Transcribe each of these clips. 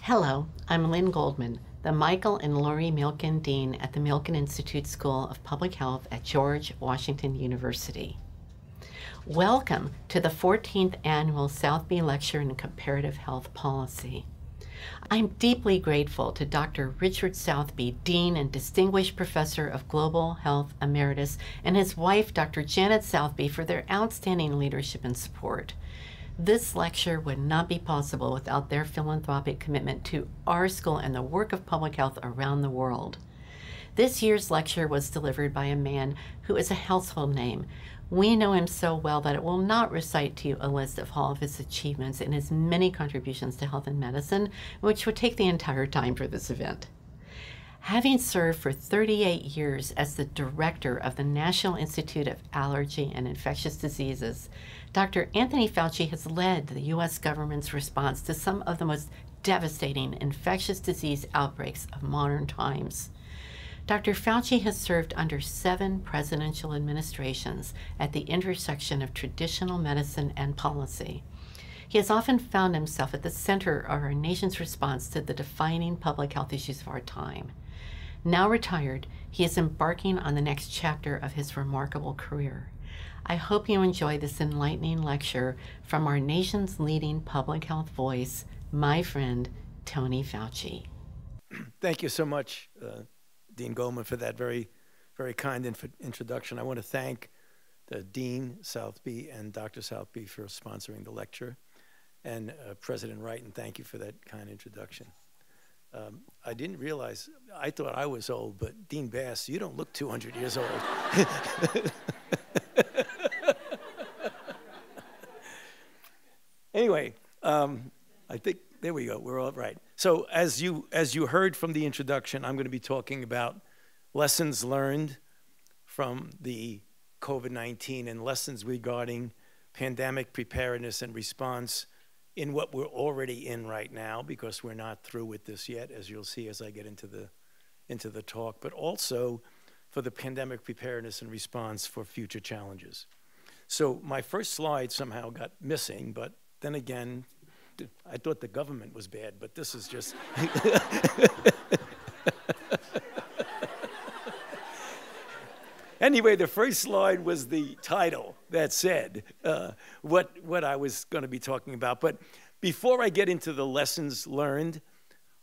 Hello, I'm Lynn Goldman, the Michael and Lori Milken Dean at the Milken Institute School of Public Health at George Washington University. Welcome to the 14th Annual Southby Lecture in Comparative Health Policy. I'm deeply grateful to Dr. Richard Southby, Dean and Distinguished Professor of Global Health Emeritus, and his wife, Dr. Janet Southby, for their outstanding leadership and support. This lecture would not be possible without their philanthropic commitment to our school and the work of public health around the world. This year's lecture was delivered by a man who is a household name. We know him so well that it will not recite to you a list of all of his achievements and his many contributions to health and medicine, which would take the entire time for this event. Having served for 38 years as the director of the National Institute of Allergy and Infectious Diseases, Dr. Anthony Fauci has led the U.S. government's response to some of the most devastating infectious disease outbreaks of modern times. Dr. Fauci has served under 7 presidential administrations at the intersection of traditional medicine and policy. He has often found himself at the center of our nation's response to the defining public health issues of our time. Now retired, he is embarking on the next chapter of his remarkable career. I hope you enjoy this enlightening lecture from our nation's leading public health voice, my friend, Tony Fauci. Thank you so much, Dean Goldman, for that very, very kind introduction. I want to thank the Dean Southby and Dr. Southby for sponsoring the lecture, and President Wright, and thank you for that kind introduction. I didn't realize, I thought I was old, but Dean Bass, you don't look 200 years old. Anyway, I think, there we go, we're all right. So as you heard from the introduction, I'm going to be talking about lessons learned from the COVID-19 and lessons regarding pandemic preparedness and response in what we're already in right now, because we're not through with this yet, as you'll see as I get into the talk, but also for the pandemic preparedness and response for future challenges. So my first slide somehow got missing, but then again, I thought the government was bad, but this is just... Anyway, the first slide was the title that said what I was going to be talking about. But before I get into the lessons learned,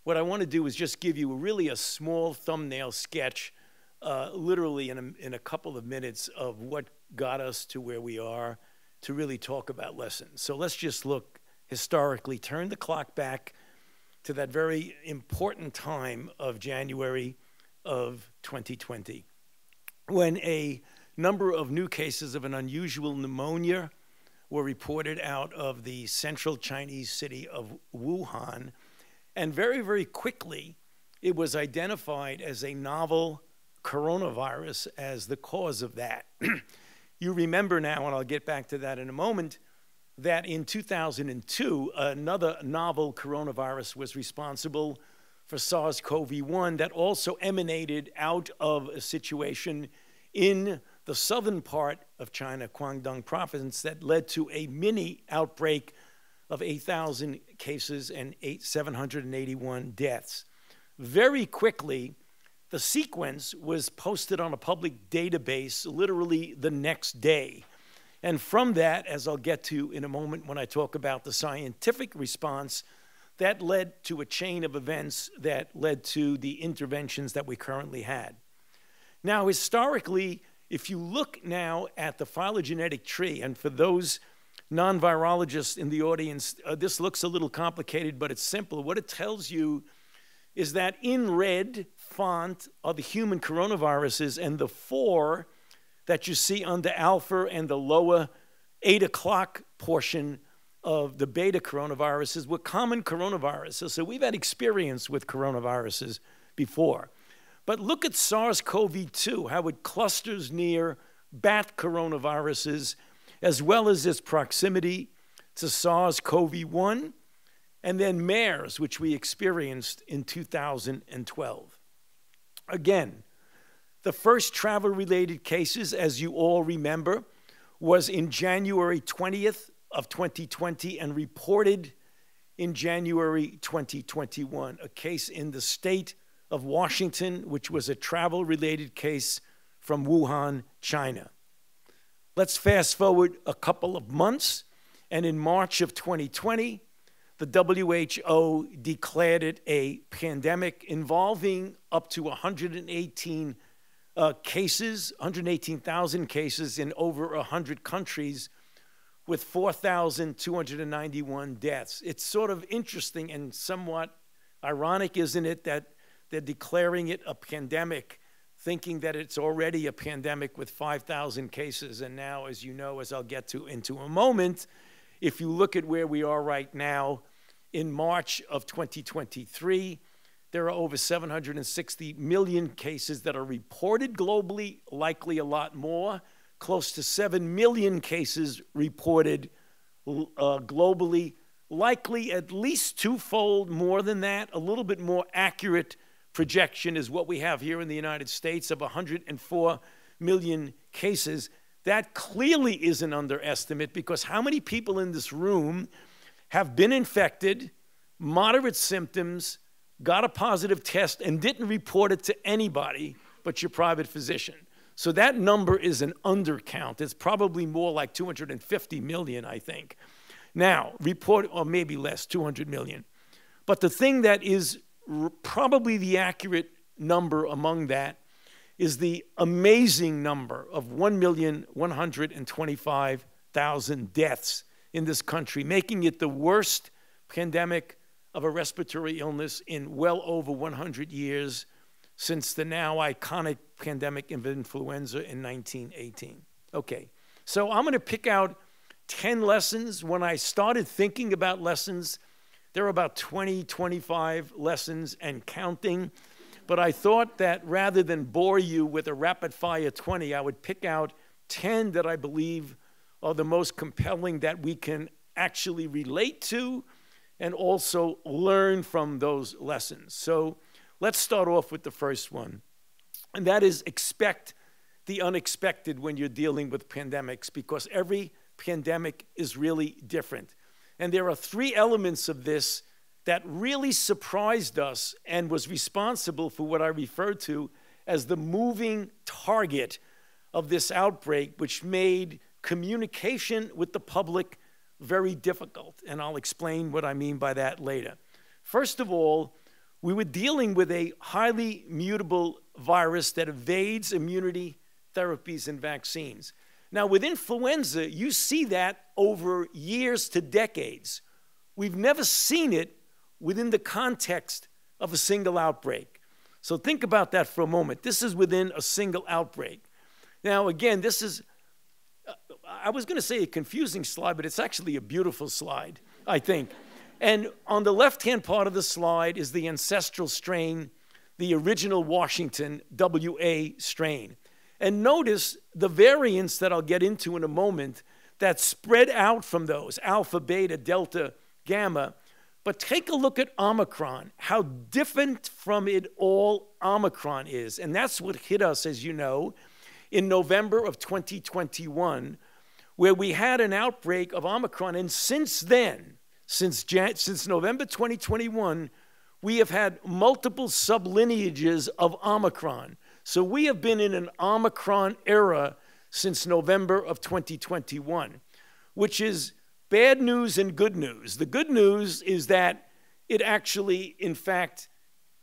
what I want to do is just give you really a small thumbnail sketch, literally in a couple of minutes, of what got us to where we are to really talk about lessons. So let's just look historically, turn the clock back to that very important time of January of 2020. When a number of new cases of an unusual pneumonia were reported out of the central Chinese city of Wuhan, and very, very quickly it was identified as a novel coronavirus as the cause of that. You remember now, and I'll get back to that in a moment, that in 2002, another novel coronavirus was responsible for SARS-CoV-1 that also emanated out of a situation in the southern part of China, Guangdong province, that led to a mini outbreak of 8,000 cases and 781 deaths. Very quickly, the sequence was posted on a public database literally the next day. And from that, as I'll get to in a moment when I talk about the scientific response, that led to a chain of events that led to the interventions that we currently had. Now, historically, if you look now at the phylogenetic tree, and for those non-virologists in the audience, this looks a little complicated, but it's simple. What it tells you is that in red font are the human coronaviruses, and the 4 that you see under alpha and the lower 8 o'clock portion of the beta coronaviruses were common coronaviruses. So we've had experience with coronaviruses before. But look at SARS-CoV-2, how it clusters near bat coronaviruses, as well as its proximity to SARS-CoV-1, and then MERS, which we experienced in 2012. Again, the first travel-related cases, as you all remember, was in January 20th of 2020 and reported in January 2021, a case in the state of Washington, which was a travel-related case from Wuhan, China. Let's fast forward a couple of months, and in March of 2020, the WHO declared it a pandemic involving up to 118 cases, 118,000 cases in over 100 countries, with 4,291 deaths. It's sort of interesting and somewhat ironic, isn't it, that they're declaring it a pandemic, thinking that it's already a pandemic with 5,000 cases. And now, as you know, as I'll get to into a moment, if you look at where we are right now, in March of 2023, there are over 760 million cases that are reported globally, likely a lot more. Close to 7 million cases reported globally, likely at least twofold more than that. A little bit more accurate projection is what we have here in the United States of 104 million cases. That clearly is an underestimate, because how many people in this room have been infected, moderate symptoms, got a positive test, and didn't report it to anybody but your private physician? So that number is an undercount. It's probably more like 250 million, I think. Now, or maybe less, 200 million. But the thing that is probably the accurate number among that is the amazing number of 1,125,000 deaths in this country, making it the worst pandemic of a respiratory illness in well over 100 years since the now iconic pandemic of influenza in 1918. Okay, so I'm going to pick out 10 lessons. When I started thinking about lessons, there are about 20, 25 lessons and counting. But I thought that rather than bore you with a rapid fire 20, I would pick out 10 that I believe are the most compelling, that we can actually relate to and also learn from those lessons. So let's start off with the first one, and that is expect the unexpected when you're dealing with pandemics, because every pandemic is really different. And there are 3 elements of this that really surprised us and was responsible for what I refer to as the moving target of this outbreak, which made communication with the public very difficult. And I'll explain what I mean by that later. First of all, we were dealing with a highly mutable virus that evades immunity therapies and vaccines. Now, with influenza, you see that over years to decades. We've never seen it within the context of a single outbreak. So think about that for a moment. This is within a single outbreak. Now, again, this is, I was going to say a confusing slide, but it's actually a beautiful slide, I think. And on the left-hand part of the slide is the ancestral strain, the original Washington WA strain. And notice the variants that I'll get into in a moment that spread out from those, alpha, beta, delta, gamma. But take a look at Omicron, how different from it all Omicron is. And that's what hit us, as you know, in November of 2021, where we had an outbreak of Omicron. And since then, since November 2021, we have had multiple sublineages of Omicron. So we have been in an Omicron era since November of 2021, which is bad news and good news. The good news is that it actually, in fact,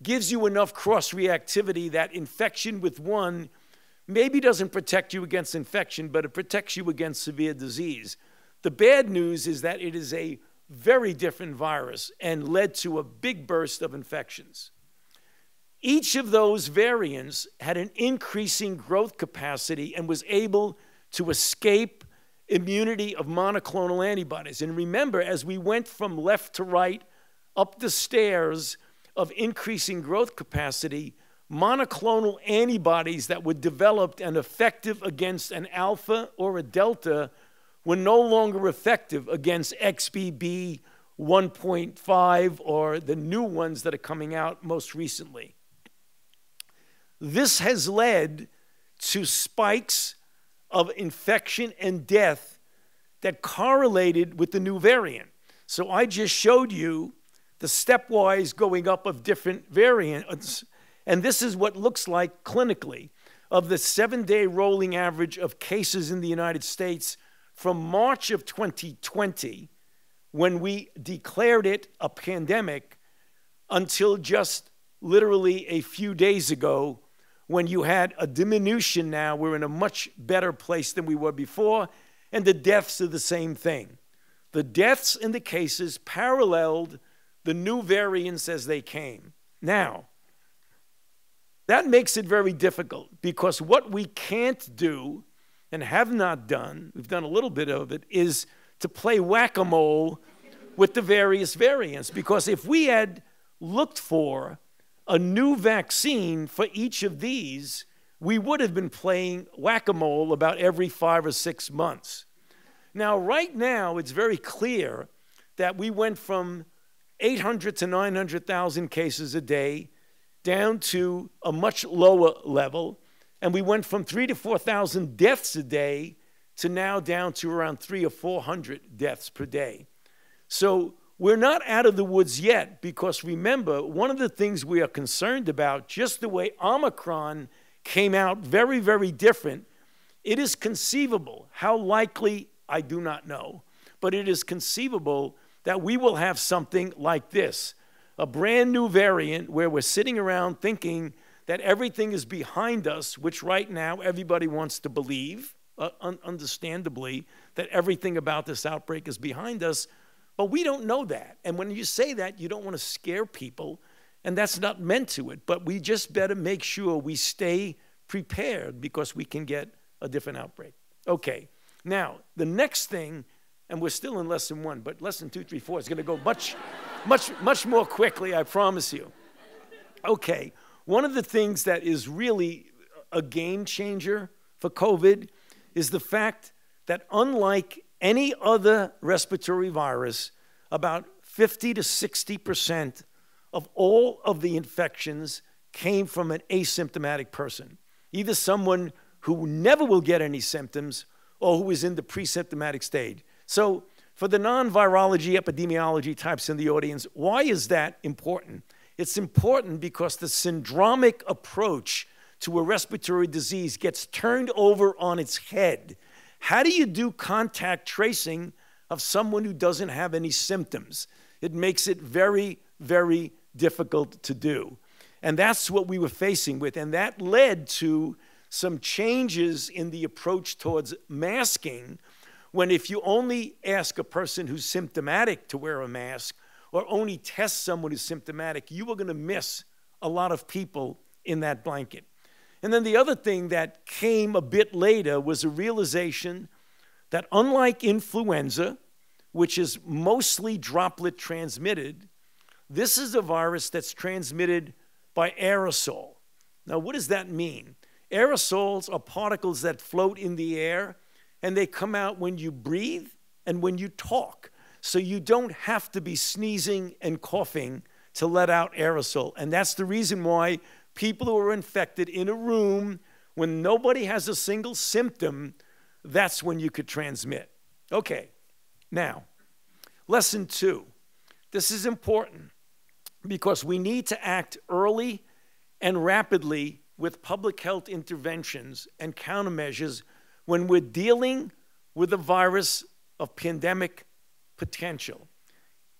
gives you enough cross-reactivity that infection with one maybe doesn't protect you against infection, but it protects you against severe disease. The bad news is that it is a very different virus and led to a big burst of infections. Each of those variants had an increasing growth capacity and was able to escape immunity of monoclonal antibodies. And remember, as we went from left to right up the stairs of increasing growth capacity, monoclonal antibodies that were developed and effective against an alpha or a delta were no longer effective against XBB 1.5 or the new ones that are coming out most recently. This has led to spikes of infection and death that correlated with the new variant. So I just showed you the stepwise going up of different variants. And this is what looks like clinically of the 7-day rolling average of cases in the United States from March of 2020, when we declared it a pandemic, until just literally a few days ago, when you had a diminution. Now we're in a much better place than we were before, and the deaths are the same thing. The deaths and the cases paralleled the new variants as they came. Now, that makes it very difficult, because what we can't do and have not done, we've done a little bit of it, is to play whack-a-mole with the various variants. Because if we had looked for a new vaccine for each of these, we would have been playing whack-a-mole about every 5 or 6 months. Now, right now, it's very clear that we went from 800 to 900,000 cases a day down to a much lower level, and we went from 3,000 to 4,000 deaths a day to now down to around 300 or 400 deaths per day. So we're not out of the woods yet, because remember, one of the things we are concerned about, just the way Omicron came out very, very different, it is conceivable, how likely, I do not know, but it is conceivable that we will have something like this, a brand new variant where we're sitting around thinking that everything is behind us, which right now everybody wants to believe, understandably, that everything about this outbreak is behind us, but we don't know that. And when you say that, you don't want to scare people, and that's not meant to it, but we just better make sure we stay prepared, because we can get a different outbreak. Okay, now, the next thing, and we're still in lesson 1, but lesson 2, 3, 4 is going to go much more quickly, I promise you. Okay, one of the things that is really a game changer for COVID is the fact that, unlike any other respiratory virus, about 50 to 60% of all of the infections came from an asymptomatic person, either someone who never will get any symptoms or who is in the pre-symptomatic stage. So for the non-virology, epidemiology types in the audience, why is that important? It's important because the syndromic approach to a respiratory disease gets turned over on its head. How do you do contact tracing of someone who doesn't have any symptoms? It makes it very, very difficult to do. And that's what we were facing with. And that led to some changes in the approach towards masking, when if you only ask a person who's symptomatic to wear a mask, or only test someone who's symptomatic, you are going to miss a lot of people in that blanket. And then the other thing that came a bit later was a realization that, unlike influenza, which is mostly droplet transmitted, this is a virus that's transmitted by aerosol. Now, what does that mean? Aerosols are particles that float in the air, and they come out when you breathe and when you talk. So you don't have to be sneezing and coughing to let out aerosol. And that's the reason why people who are infected in a room, when nobody has a single symptom, that's when you could transmit. Okay, now, lesson 2. This is important because we need to act early and rapidly with public health interventions and countermeasures when we're dealing with a virus of pandemic potential.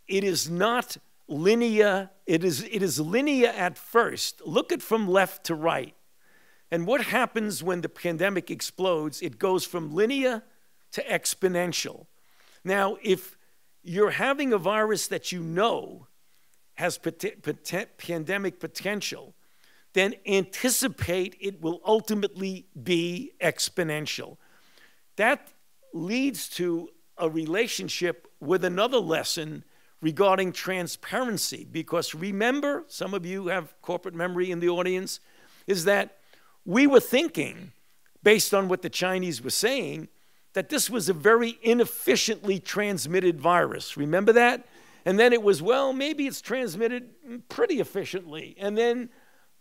It is not linear. It is linear at first. Look at from left to right. And what happens when the pandemic explodes? It goes from linear to exponential. Now, if you're having a virus that you know has pandemic potential, then anticipate it will ultimately be exponential. That leads to a relationship with another lesson regarding transparency, because remember, some of you have corporate memory in the audience, is that we were thinking, based on what the Chinese were saying, that this was a very inefficiently transmitted virus. Remember that? And then it was, well, maybe it's transmitted pretty efficiently. And then,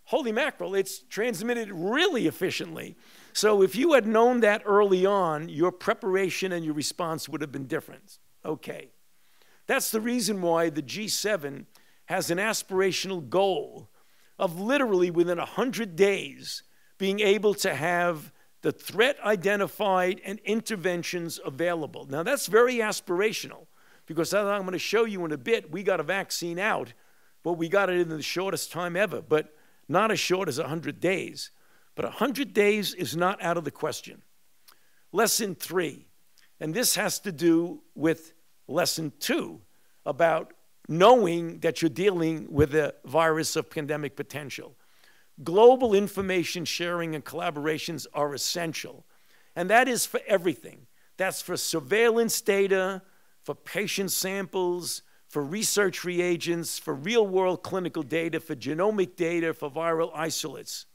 holy mackerel, it's transmitted really efficiently. So if you had known that early on, your preparation and your response would have been different. Okay. That's the reason why the G7 has an aspirational goal of literally within 100 days being able to have the threat identified and interventions available. Now, that's very aspirational because as I'm going to show you in a bit, we got a vaccine out, but we got it in the shortest time ever, but not as short as 100 days. But 100 days is not out of the question. Lesson 3, and this has to do with lesson 2 about knowing that you're dealing with a virus of pandemic potential. Global information sharing and collaborations are essential, and that is for everything. That's for surveillance data, for patient samples, for research reagents, for real-world clinical data, for genomic data, for viral isolates.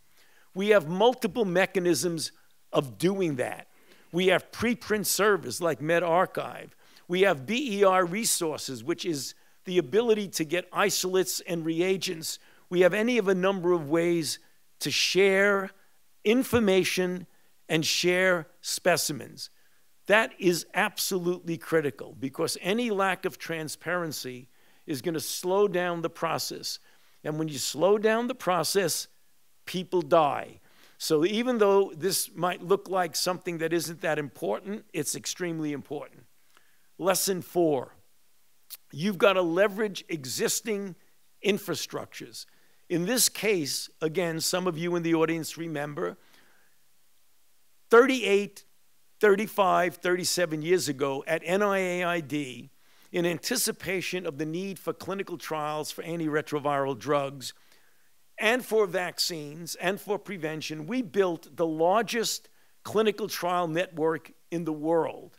We have multiple mechanisms of doing that. We have preprint servers like medRxiv. We have BER resources, which is the ability to get isolates and reagents. We have any of a number of ways to share information and share specimens. That is absolutely critical because any lack of transparency is going to slow down the process. And when you slow down the process, people die. So even though this might look like something that isn't that important, it's extremely important. Lesson 4, you've got to leverage existing infrastructures. In this case, again, some of you in the audience remember, 38, 35, 37 years ago at NIAID, in anticipation of the need for clinical trials for antiretroviral drugs and for vaccines and for prevention, we built the largest clinical trial network in the world.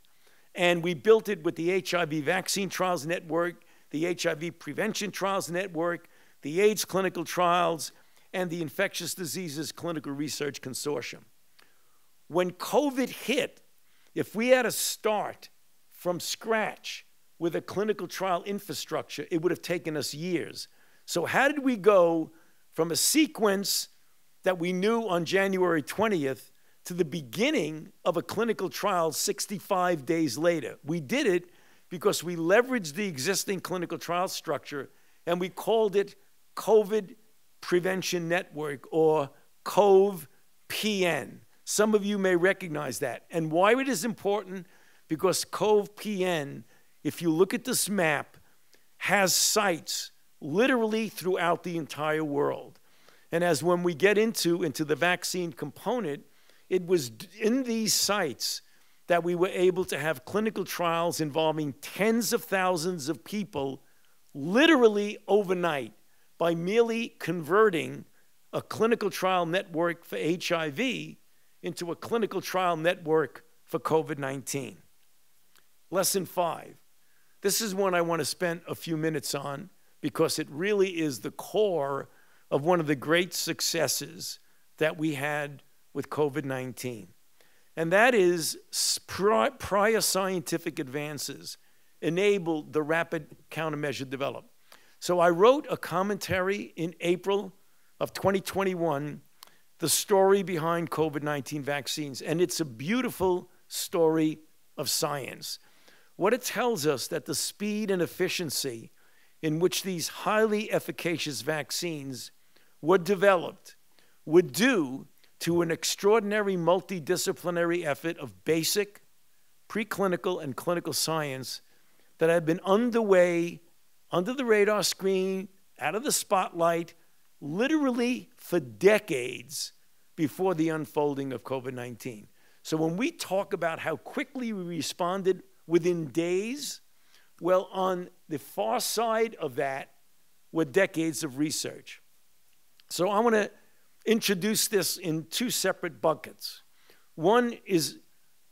And we built it with the HIV Vaccine Trials Network, the HIV Prevention Trials Network, the AIDS Clinical Trials, and the Infectious Diseases Clinical Research Consortium. When COVID hit, if we had to start from scratch with a clinical trial infrastructure, it would have taken us years. So how did we go from a sequence that we knew on January 20th to the beginning of a clinical trial 65 days later? We did it because we leveraged the existing clinical trial structure and we called it COVID Prevention Network, or COVE-PN. Some of you may recognize that. And why it is important? Because COVE-PN, if you look at this map, has sites literally throughout the entire world. And as when we get into the vaccine component, it was in these sites that we were able to have clinical trials involving tens of thousands of people literally overnight by merely converting a clinical trial network for HIV into a clinical trial network for COVID-19. Lesson 5. This is one I want to spend a few minutes on because it really is the core of one of the great successes that we had with COVID-19. And that is prior scientific advances enabled the rapid countermeasure development. So I wrote a commentary in April of 2021, The Story Behind COVID-19 Vaccines, and it's a beautiful story of science. What it tells us that the speed and efficiency in which these highly efficacious vaccines were developed were due to an extraordinary multidisciplinary effort of basic, preclinical, and clinical science that had been underway under the radar screen, out of the spotlight, literally for decades before the unfolding of COVID-19. So when we talk about how quickly we responded within days, well, on the far side of that were decades of research. So I want to introduce this in two separate buckets. One is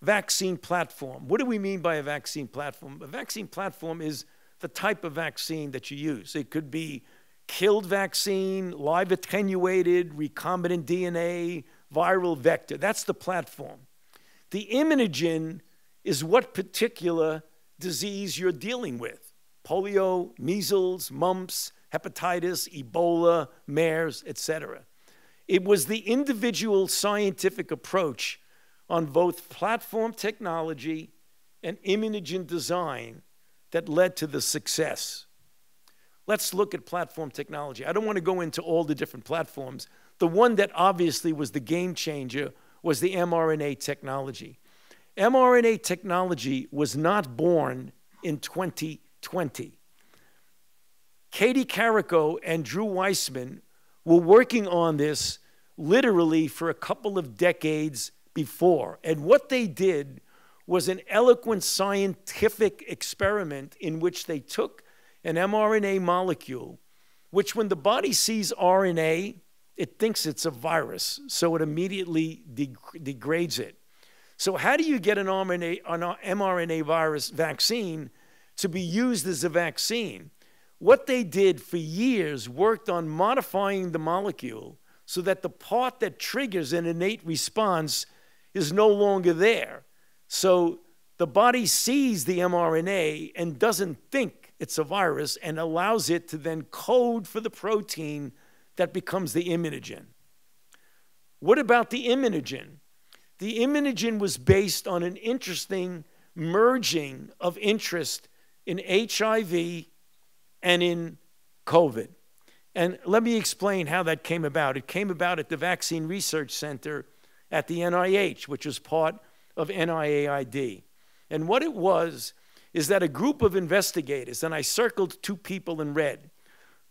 vaccine platform. What do we mean by a vaccine platform? A vaccine platform is the type of vaccine that you use. It could be killed vaccine, live attenuated, recombinant DNA, viral vector. That's the platform. The immunogen is what particular disease you're dealing with. Polio, measles, mumps, hepatitis, Ebola, MERS, etc. It was the individual scientific approach on both platform technology and immunogen design that led to the success. let's look at platform technology. I don't want to go into all the different platforms. The one that obviously was the game changer was the mRNA technology. mRNA technology was not born in 2020. Katie Carrico and Drew Weissman were working on this literally for a couple of decades before. And what they did was an eloquent scientific experiment in which they took an mRNA molecule, which when the body sees RNA, it thinks it's a virus, so it immediately degrades it. So how do you get an mRNA virus vaccine to be used as a vaccine? What they did for years worked on modifying the molecule so that the part that triggers an innate response is no longer there. So the body sees the mRNA and doesn't think it's a virus and allows it to then code for the protein that becomes the immunogen. What about the immunogen? The immunogen was based on an interesting merging of interest in HIV and in COVID. And let me explain how that came about. It came about at the Vaccine Research Center at the NIH, which was part of NIAID. And what it was is that a group of investigators, and I circled two people in red.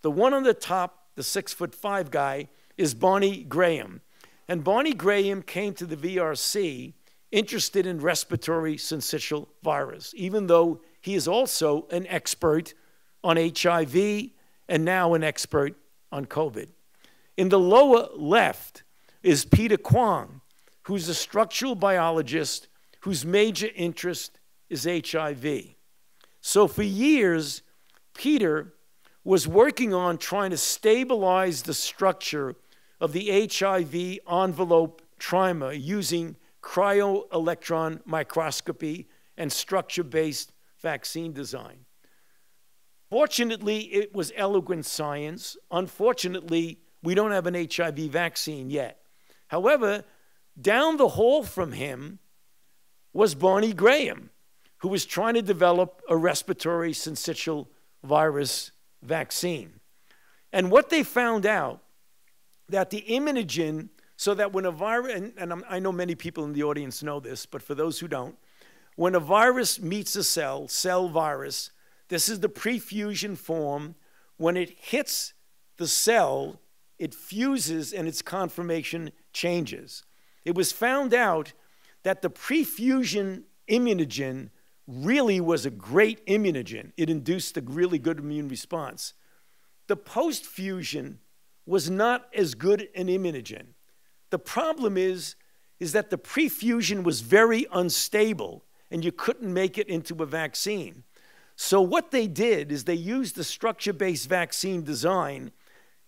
The one on the top, the 6'5" guy, is Barney Graham. And Barney Graham came to the VRC interested in respiratory syncytial virus, even though he is also an expert on HIV and now an expert on COVID. In the lower left is Peter Kwong, who's a structural biologist whose major interest is HIV. So for years, Peter was working on trying to stabilize the structure of the HIV envelope trimer using cryo-electron microscopy and structure-based vaccine design. Fortunately, it was eloquent science. Unfortunately, we don't have an HIV vaccine yet. However, down the hall from him was Barney Graham, who was trying to develop a respiratory syncytial virus vaccine. And what they found out, that the immunogen, so that when a virus, and I know many people in the audience know this, but for those who don't, when a virus meets a cell virus, this is the prefusion form. When it hits the cell, it fuses and its conformation changes. It was found out that the prefusion immunogen really was a great immunogen. It induced a really good immune response. The post-fusion was not as good an immunogen. The problem is that the prefusion was very unstable and you couldn't make it into a vaccine. So what they did is they used the structure-based vaccine design,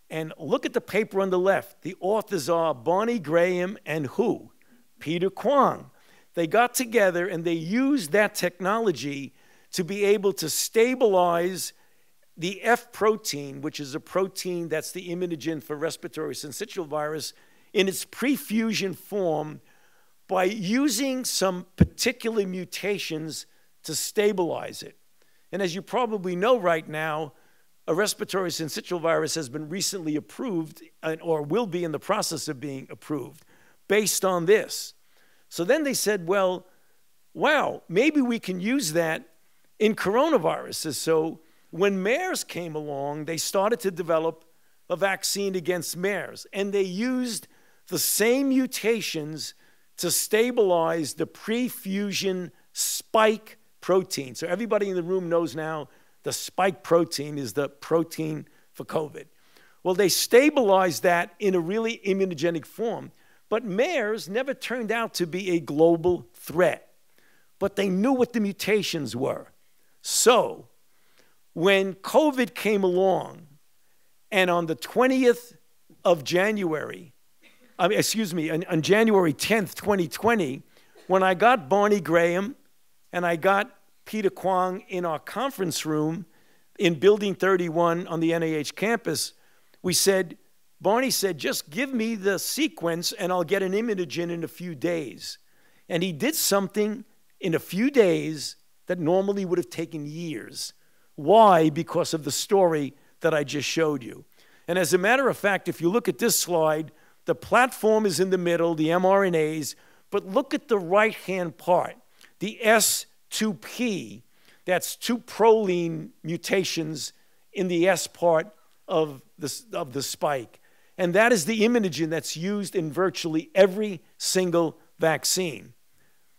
and look at the paper on the left. The authors are Barney Graham and who? Peter Kwong. They got together and they used that technology to be able to stabilize the F protein, which is a protein that's the immunogen for respiratory syncytial virus, in its prefusion form by using some particular mutations to stabilize it. And as you probably know right now, a respiratory syncytial virus has been recently approved or will be in the process of being approved based on this. So then they said, well, wow, maybe we can use that in coronaviruses. So when MERS came along, they started to develop a vaccine against MERS, and they used the same mutations to stabilize the prefusion spike protein. So everybody in the room knows now the spike protein is the protein for COVID. Well, they stabilized that in a really immunogenic form, but MERS never turned out to be a global threat. But they knew what the mutations were. So when COVID came along, and on the 20th of January, on January 10th, 2020, when I got Barney Graham and I got Peter Kwong in our conference room in Building 31 on the NIH campus, Barney said, just give me the sequence and I'll get an immunogen in a few days. And he did something in a few days that normally would have taken years. Why? Because of the story that I just showed you. And as a matter of fact, if you look at this slide, the platform is in the middle, the mRNAs, but look at the right-hand part, the S2P, that's 2 proline mutations in the S part of the spike. And that is the immunogen that's used in virtually every single vaccine.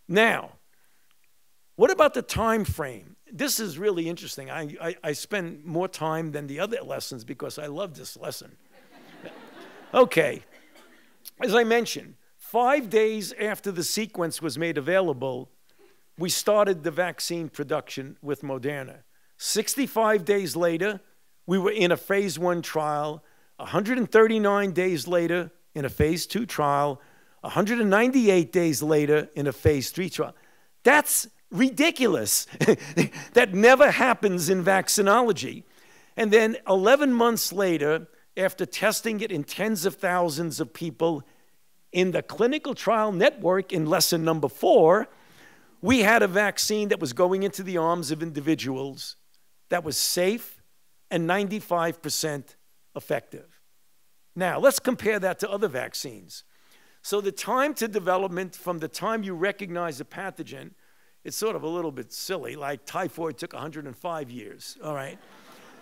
Now, what about the time frame? This is really interesting. I spend more time than the other lessons because I love this lesson. Okay, as I mentioned, 5 days after the sequence was made available, we started the vaccine production with Moderna. 65 days later, we were in a phase 1 trial. 139 days later, in a phase 2 trial. 198 days later, in a phase 3 trial. That's ridiculous. That never happens in vaccinology. And then 11 months later, after testing it in tens of thousands of people in the clinical trial network in lesson number 4, we had a vaccine that was going into the arms of individuals that was safe and 95% effective. Now, let's compare that to other vaccines. So the time to development from the time you recognize a pathogen, it's sort of a little bit silly, like typhoid took 105 years, all right?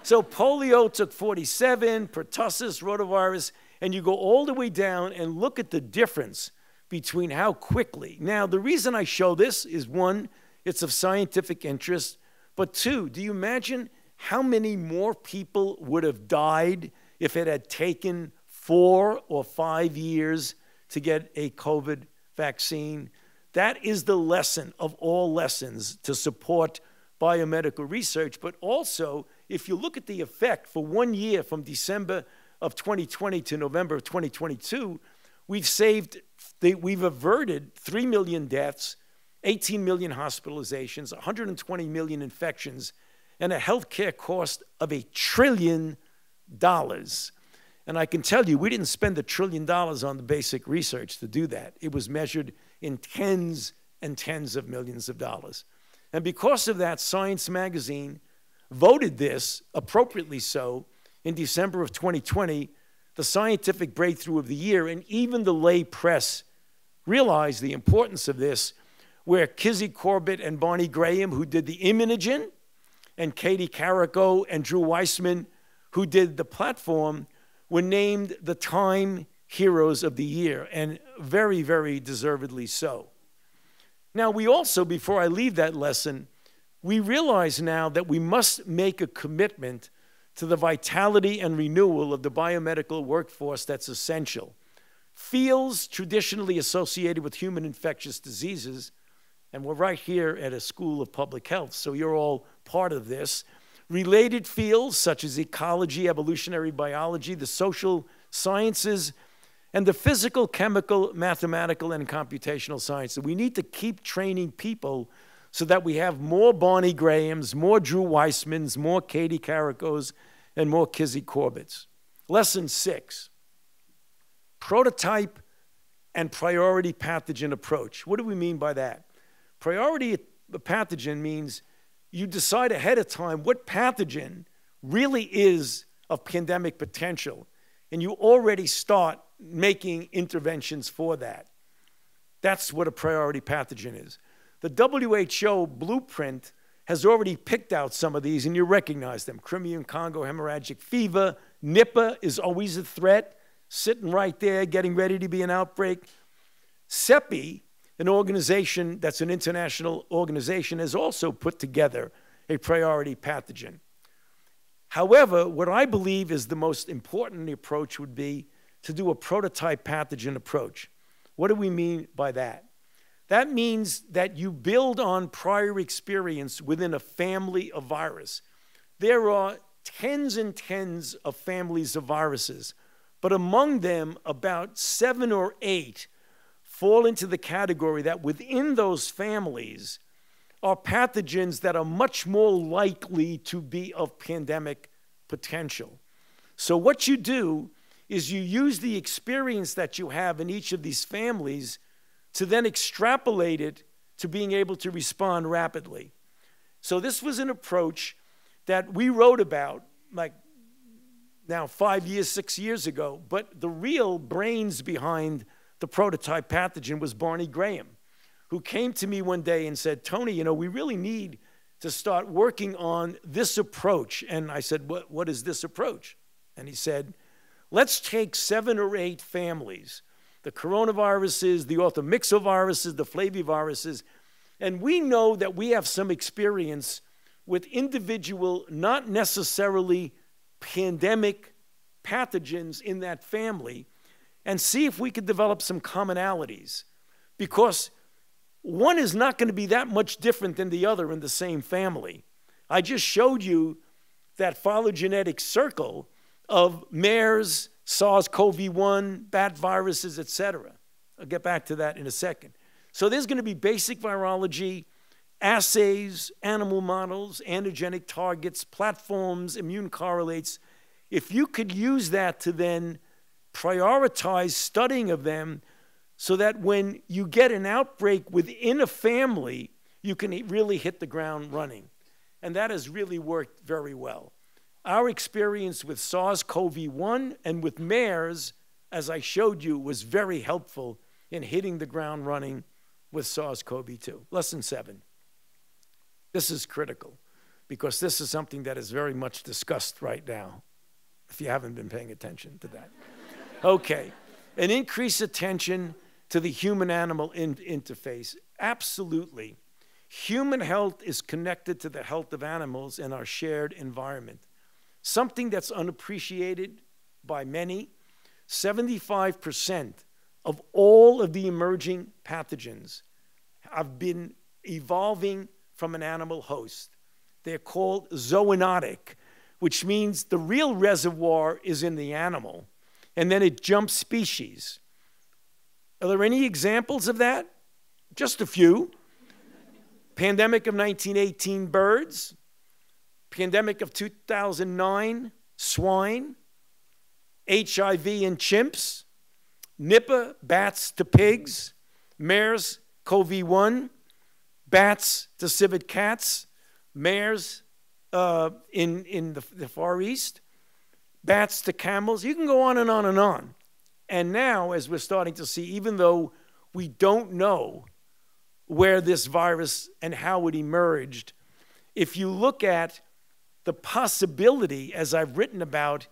So polio took 47, pertussis, rotavirus, and you go all the way down and look at the difference between how quickly. Now, the reason I show this is, 1, it's of scientific interest, but 2, do you imagine how many more people would have died if it had taken 4 or 5 years to get a COVID vaccine? That is the lesson of all lessons to support biomedical research, but also, if you look at the effect for 1 year from December of 2020 to November of 2022, we've averted 3 million deaths, 18 million hospitalizations, 120 million infections, and a healthcare cost of $1 trillion. And I can tell you, we didn't spend $1 trillion on the basic research to do that. It was measured in tens and tens of millions of dollars. And because of that, Science magazine voted this, appropriately so, in December of 2020, the scientific breakthrough of the year, and even the lay press realized the importance of this, where Kizzy Corbett and Barney Graham, who did the immunogen, and Katie Carrico and Drew Weissman, who did the platform, were named the Time Heroes of the Year, and very, very deservedly so. Now, we also, before I leave that lesson, we realize now that we must make a commitment to the vitality and renewal of the biomedical workforce that's essential. Fields traditionally associated with human infectious diseases, and we're right here at a school of public health, so you're all part of this. Related fields such as ecology, evolutionary biology, the social sciences, and the physical, chemical, mathematical, and computational sciences. We need to keep training people so that we have more Barney Grahams, more Drew Weissmans, more Katie Carricos, and more Kizzy Corbetts. Lesson 6, prototype and priority pathogen approach. What do we mean by that? Priority pathogen means you decide ahead of time what pathogen really is of pandemic potential, and you already start making interventions for that. That's what a priority pathogen is. The WHO blueprint has already picked out some of these, and you recognize them. Crimean Congo hemorrhagic fever. Nipah is always a threat, sitting right there, getting ready to be an outbreak. CEPI, an organization that's an international organization, has also put together a priority pathogen. However, what I believe is the most important approach would be to do a prototype pathogen approach. What do we mean by that? That means that you build on prior experience within a family of virus. There are tens and tens of families of viruses, but among them, about 7 or 8 fall into the category that within those families are pathogens that are much more likely to be of pandemic potential. So what you do is you use the experience that you have in each of these families to then extrapolate it to being able to respond rapidly. So this was an approach that we wrote about like now 5 years, 6 years ago, but the real brains behind the prototype pathogen was Barney Graham, who came to me one day and said, Tony, you know, we really need to start working on this approach. And I said, what is this approach? And he said, let's take 7 or 8 families, the coronaviruses, the orthomyxoviruses, the flaviviruses, and we know that we have some experience with individual, not necessarily pandemic pathogens in that family, and see if we could develop some commonalities. Because one is not going to be that much different than the other in the same family. I just showed you that phylogenetic circle of mares, SARS-CoV-1, bat viruses, etc. I'll get back to that in a second. So there's going to be basic virology, assays, animal models, antigenic targets, platforms, immune correlates. If you could use that to then prioritize studying of them so that when you get an outbreak within a family, you can really hit the ground running. And that has really worked very well. Our experience with SARS-CoV-1 and with MERS, as I showed you, was very helpful in hitting the ground running with SARS-CoV-2. Lesson 7. This is critical because this is something that is very much discussed right now, if you haven't been paying attention to that. Okay, an increased attention to the human-animal interface. Absolutely. Human health is connected to the health of animals in our shared environment. Something that's unappreciated by many, 75% of all of the emerging pathogens have been evolving from an animal host. They're called zoonotic, which means the real reservoir is in the animal, and then it jumps species. Are there any examples of that? Just a few. Pandemic of 1918, birds. Pandemic of 2009, swine. HIV in chimps. Nipah, bats to pigs. MERS, CoV-1. Bats to civet cats. MERS in the Far East. Bats to camels. You can go on and on and on. And now, as we're starting to see, even though we don't know where this virus and how it emerged, if you look at the possibility, as I've written about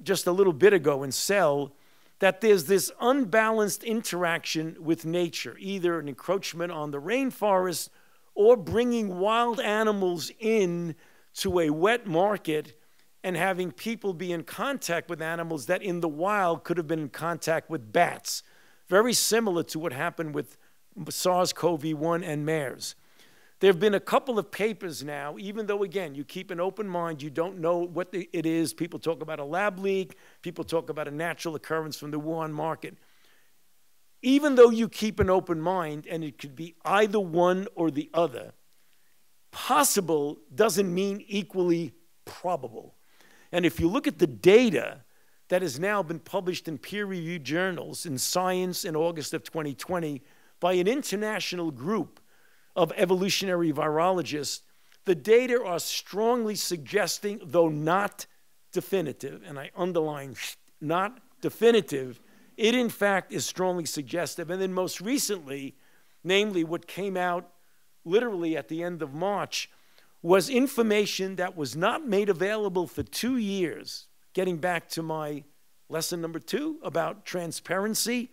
just a little bit ago in Cell, that there's this unbalanced interaction with nature, either an encroachment on the rainforest or bringing wild animals in to a wet market and having people be in contact with animals that in the wild could have been in contact with bats. Very similar to what happened with SARS-CoV-1 and MERS. There have been a couple of papers now, even though, again, you keep an open mind, you don't know what it is. People talk about a lab leak. People talk about a natural occurrence from the Wuhan market. Even though you keep an open mind, and it could be either one or the other, possible doesn't mean equally probable. And if you look at the data that has now been published in peer-reviewed journals in Science in August of 2020 by an international group of evolutionary virologists, the data are strongly suggesting, though not definitive, and I underline not definitive, it in fact is strongly suggestive. And then most recently, namely what came out literally at the end of March, was information that was not made available for 2 years. Getting back to my lesson number 2 about transparency,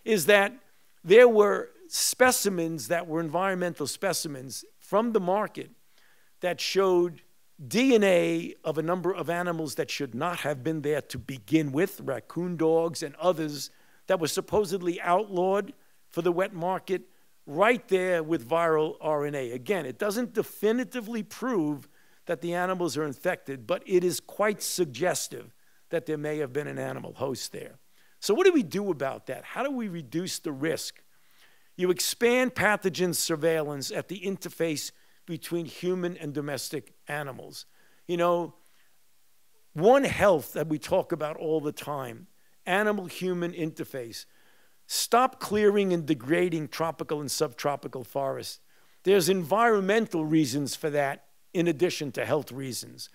is that there were specimens that were environmental specimens from the market that showed DNA of a number of animals that should not have been there to begin with, raccoon dogs and others that were supposedly outlawed for the wet market, right there with viral RNA. Again, it doesn't definitively prove that the animals are infected, but it is quite suggestive that there may have been an animal host there. So what do we do about that? How do we reduce the risk? You expand pathogen surveillance at the interface between human and domestic animals. You know, One Health that we talk about all the time, animal-human interface. Stop clearing and degrading tropical and subtropical forests. There's environmental reasons for that in addition to health reasons.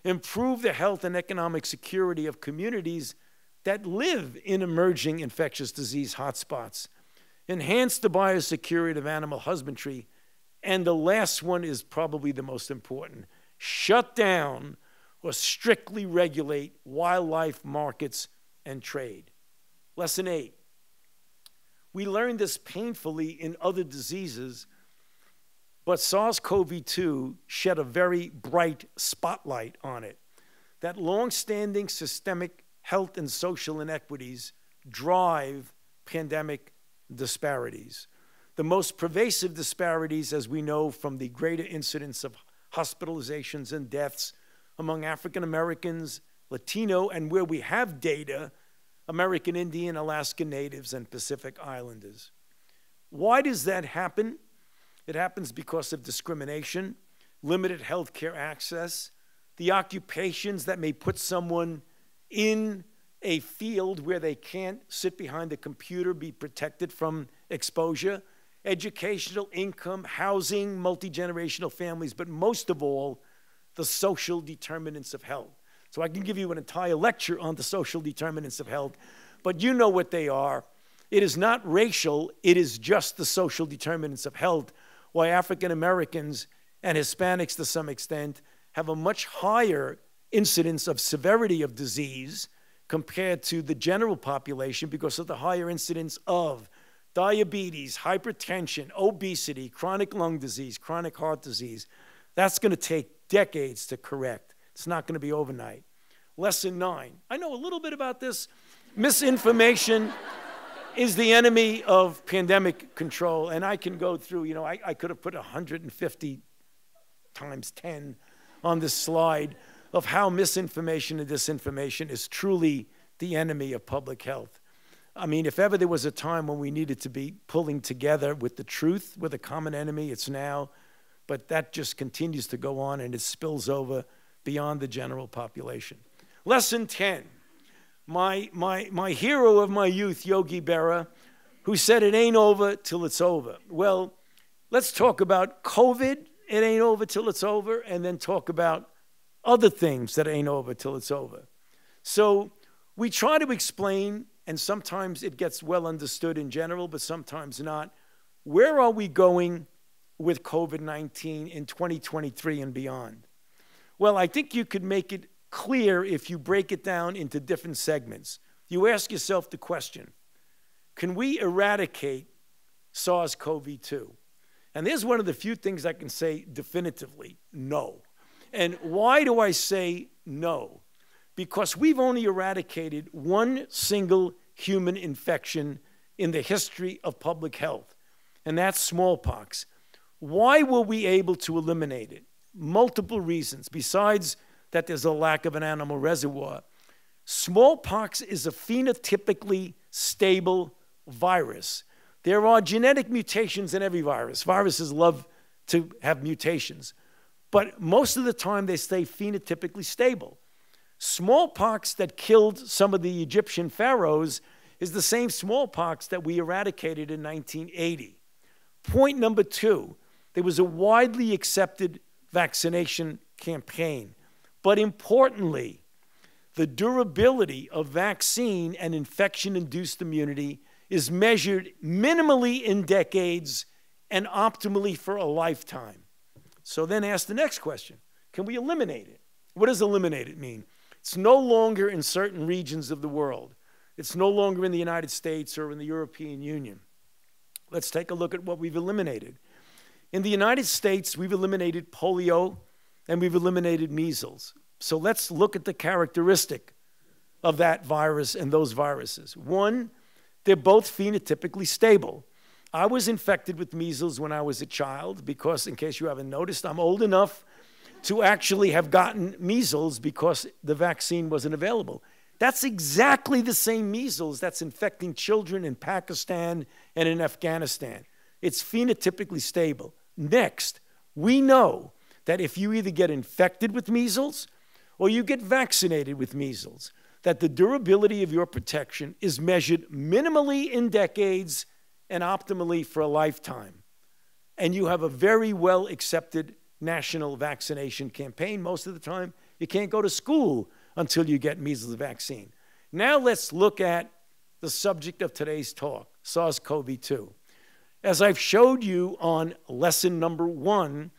improve the health and economic security of communities that live in emerging infectious disease hotspots, enhance the biosecurity of animal husbandry, and the last one is probably the most important, shut down or strictly regulate wildlife markets and trade. Lesson 8. We learned this painfully in other diseases, but SARS-CoV-2 shed a very bright spotlight on it. That long-standing systemic health and social inequities drive pandemic disparities. The most pervasive disparities, as we know from the greater incidence of hospitalizations and deaths among African Americans, Latino, and where we have data, American Indian, Alaska Natives, and Pacific Islanders. Why does that happen? It happens because of discrimination, limited health care access, the occupations that may put someone in a field where they can't sit behind a computer, be protected from exposure, educational, income, housing, multi-generational families, but most of all, the social determinants of health. So I can give you an entire lecture on the social determinants of health, but you know what they are. It is not racial, it is just the social determinants of health, why African Americans and Hispanics to some extent have a much higher incidence of severity of disease compared to the general population because of the higher incidence of diabetes, hypertension, obesity, chronic lung disease, chronic heart disease. That's going to take decades to correct. It's not going to be overnight. Lesson 9. I know a little bit about this. Misinformation is the enemy of pandemic control. And I can go through, I could have put 150 times 10 on this slide of how misinformation and disinformation is truly the enemy of public health. I mean, if ever there was a time when we needed to be pulling together with the truth, with a common enemy, it's now. But that just continues to go on, and it spills over beyond the general population. Lesson 10. My hero of my youth, Yogi Berra, who said it ain't over till it's over. Well, let's talk about COVID, it ain't over till it's over, and then talk about other things that ain't over till it's over. So we try to explain, and sometimes it gets well understood in general, but sometimes not. Where are we going with COVID-19 in 2023 and beyond? Well, I think you could make it clear if you break it down into different segments. You ask yourself the question, can we eradicate SARS-CoV-2? And there's one of the few things I can say definitively, no. And why do I say no? Because we've only eradicated one single human infection in the history of public health, and that's smallpox. Why were we able to eliminate it? Multiple reasons, besides that there's a lack of an animal reservoir. Smallpox is a phenotypically stable virus. There are genetic mutations in every virus. Viruses love to have mutations, but most of the time they stay phenotypically stable. Smallpox that killed some of the Egyptian pharaohs is the same smallpox that we eradicated in 1980. Point number 2, there was a widely accepted vaccination campaign. But importantly, the durability of vaccine and infection-induced immunity is measured minimally in decades and optimally for a lifetime. So then ask the next question, can we eliminate it? What does eliminate it mean? It's no longer in certain regions of the world. It's no longer in the United States or in the European Union. Let's take a look at what we've eliminated. In the United States, we've eliminated polio and we've eliminated measles. So let's look at the characteristic of that virus and those viruses. One, they're both phenotypically stable. I was infected with measles when I was a child because, in case you haven't noticed, I'm old enough to actually have gotten measles because the vaccine wasn't available. That's exactly the same measles that's infecting children in Pakistan and in Afghanistan. It's phenotypically stable. Next, we know that if you either get infected with measles or you get vaccinated with measles, that the durability of your protection is measured minimally in decades and optimally for a lifetime. And you have a very well accepted national vaccination campaign. Most of the time, You can't go to school until you get measles vaccine. Now let's look at the subject of today's talk, SARS-CoV-2. As I've showed you on lesson number 1,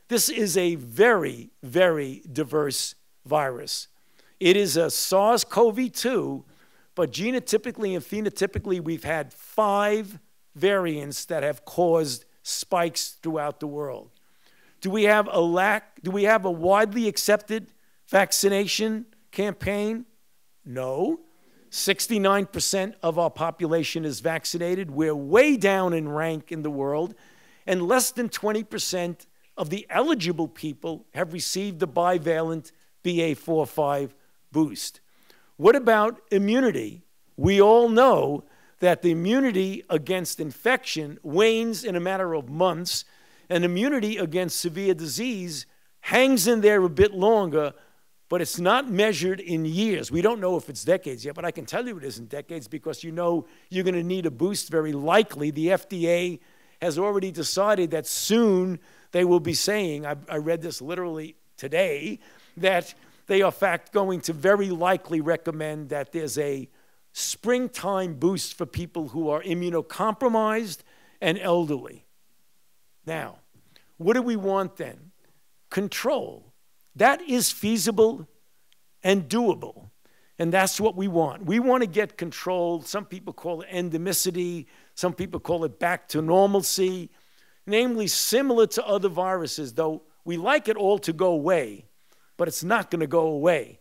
this is a very, very diverse virus. It is a SARS-CoV-2, but genotypically and phenotypically, we've had 5 variants that have caused spikes throughout the world. Do we have a widely accepted vaccination campaign? No. 69% of our population is vaccinated. We're way down in rank in the world, and less than 20% of the eligible people have received the bivalent BA.4/5 boost. What about immunity? We all know that the immunity against infection wanes in a matter of months, and immunity against severe disease hangs in there a bit longer, but it's not measured in years. We don't know if it's decades yet, but I can tell you it isn't decades because you know you're going to need a boost very likely. The FDA has already decided that soon they will be saying, I read this literally today, that they are in fact going to very likely recommend that there's a springtime boost for people who are immunocompromised and elderly. Now, what do we want then? Control. That is feasible and doable, and that's what we want. We want to get control. Some people call it endemicity. Some people call it back to normalcy, namely similar to other viruses, though we like it all to go away, but it's not going to go away.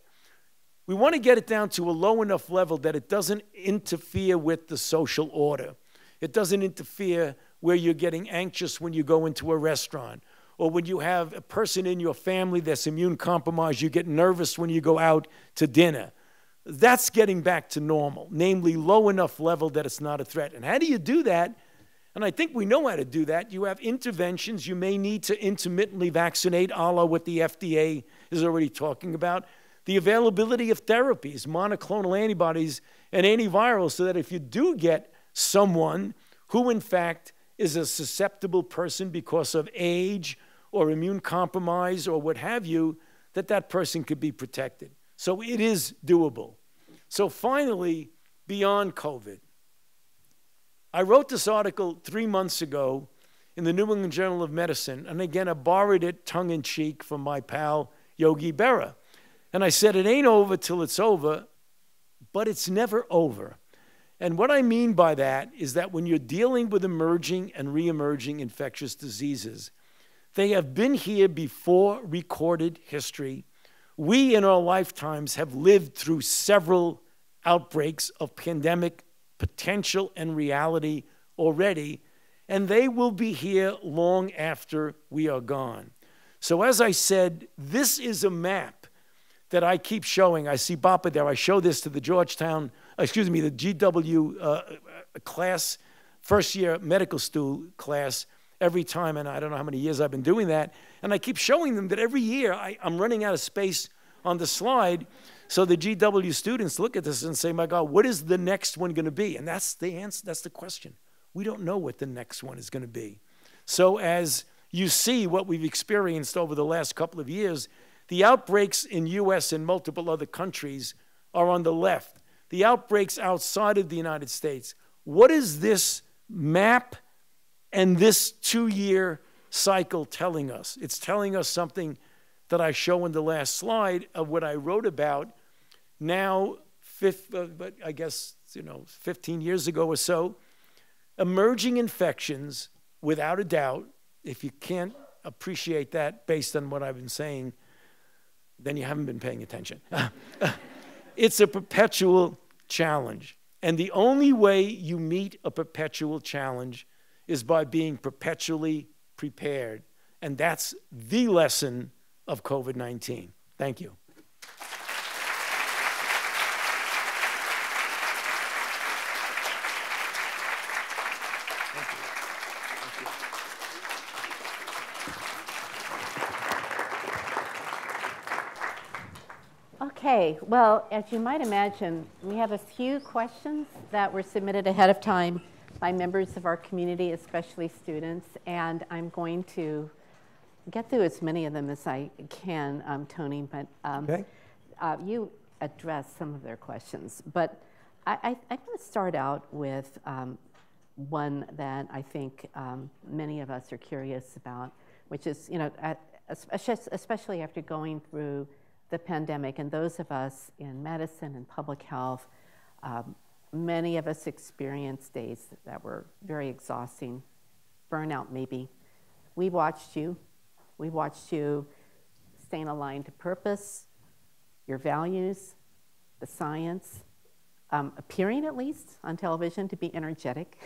We want to get it down to a low enough level that it doesn't interfere with the social order. It doesn't interfere where you're getting anxious when you go into a restaurant, or when you have a person in your family that's immune compromised, you get nervous when you go out to dinner. That's getting back to normal, namely low enough level that it's not a threat. And how do you do that? And I think we know how to do that. You have interventions. You may need to intermittently vaccinate, a la what the FDA is already talking about. The availability of therapies, monoclonal antibodies and antivirals, so that if you do get someone who in fact is a susceptible person because of age or immune compromise or what have you, that person could be protected. So it is doable. So finally, beyond COVID, I wrote this article 3 months ago in the New England Journal of Medicine, and again, I borrowed it tongue-in-cheek from my pal Yogi Berra. And I said, it ain't over till it's over, but it's never over. And what I mean by that is that when you're dealing with emerging and re-emerging infectious diseases, they have been here before recorded history. We in our lifetimes have lived through several outbreaks of pandemic potential and reality already, and they will be here long after we are gone. So as I said, this is a map that I keep showing. I see Bapa there. I show this to the the GW class, first year medical school class every time, and I don't know how many years I've been doing that. And I keep showing them that every year I'm running out of space on the slide, so the GW students look at this and say, my God, what is the next one going to be? And that's the answer, that's the question. We don't know what the next one is going to be. So as you see what we've experienced over the last couple of years, the outbreaks in US and multiple other countries are on the left. The outbreaks outside of the United States. What is this map and this 2-year cycle telling us? It's telling us something that I show in the last slide of what I wrote about now, but I guess 15 years ago or so. Emerging infections, without a doubt, if you can't appreciate that based on what I've been saying, then you haven't been paying attention. It's a perpetual challenge. And the only way you meet a perpetual challenge is by being perpetually prepared. And that's the lesson of COVID-19. Thank you. Okay, well, as you might imagine, we have a few questions that were submitted ahead of time by members of our community, especially students, and I'm going to get through as many of them as I can, Tony, but Okay. you addressed some of their questions. But I want to start out with one that I think many of us are curious about, which is, especially after going through the pandemic, and those of us in medicine and public health, many of us experienced days that were very exhausting, burnout maybe. We watched you staying aligned to purpose, your values, the science, appearing at least on television to be energetic.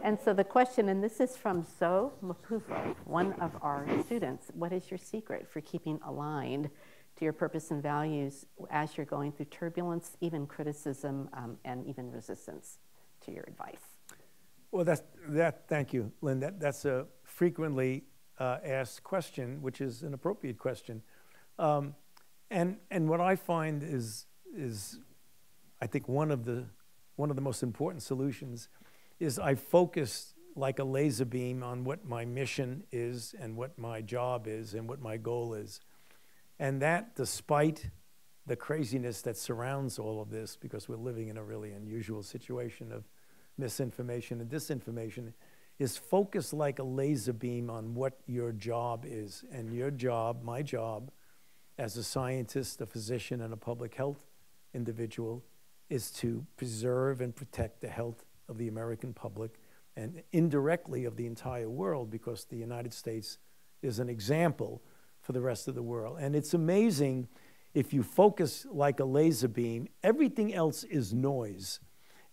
And so the question, and this is from Zoe Mapufo, one of our students, what is your secret for keeping aligned to your purpose and values as you're going through turbulence, even criticism, and even resistance to your advice? Well, thank you, Lynn. That's a frequently asked question, which is an appropriate question. And what I find is I think one of the most important solutions is I focus like a laser beam on what my mission is and what my job is and what my goal is. And that, despite the craziness that surrounds all of this, because we're living in a really unusual situation of misinformation and disinformation, is focus like a laser beam on what your job is. And your job, my job, as a scientist, a physician, and a public health individual, is to preserve and protect the health of the American public and indirectly of the entire world, because the United States is an example for the rest of the world. And it's amazing, if you focus like a laser beam, everything else is noise.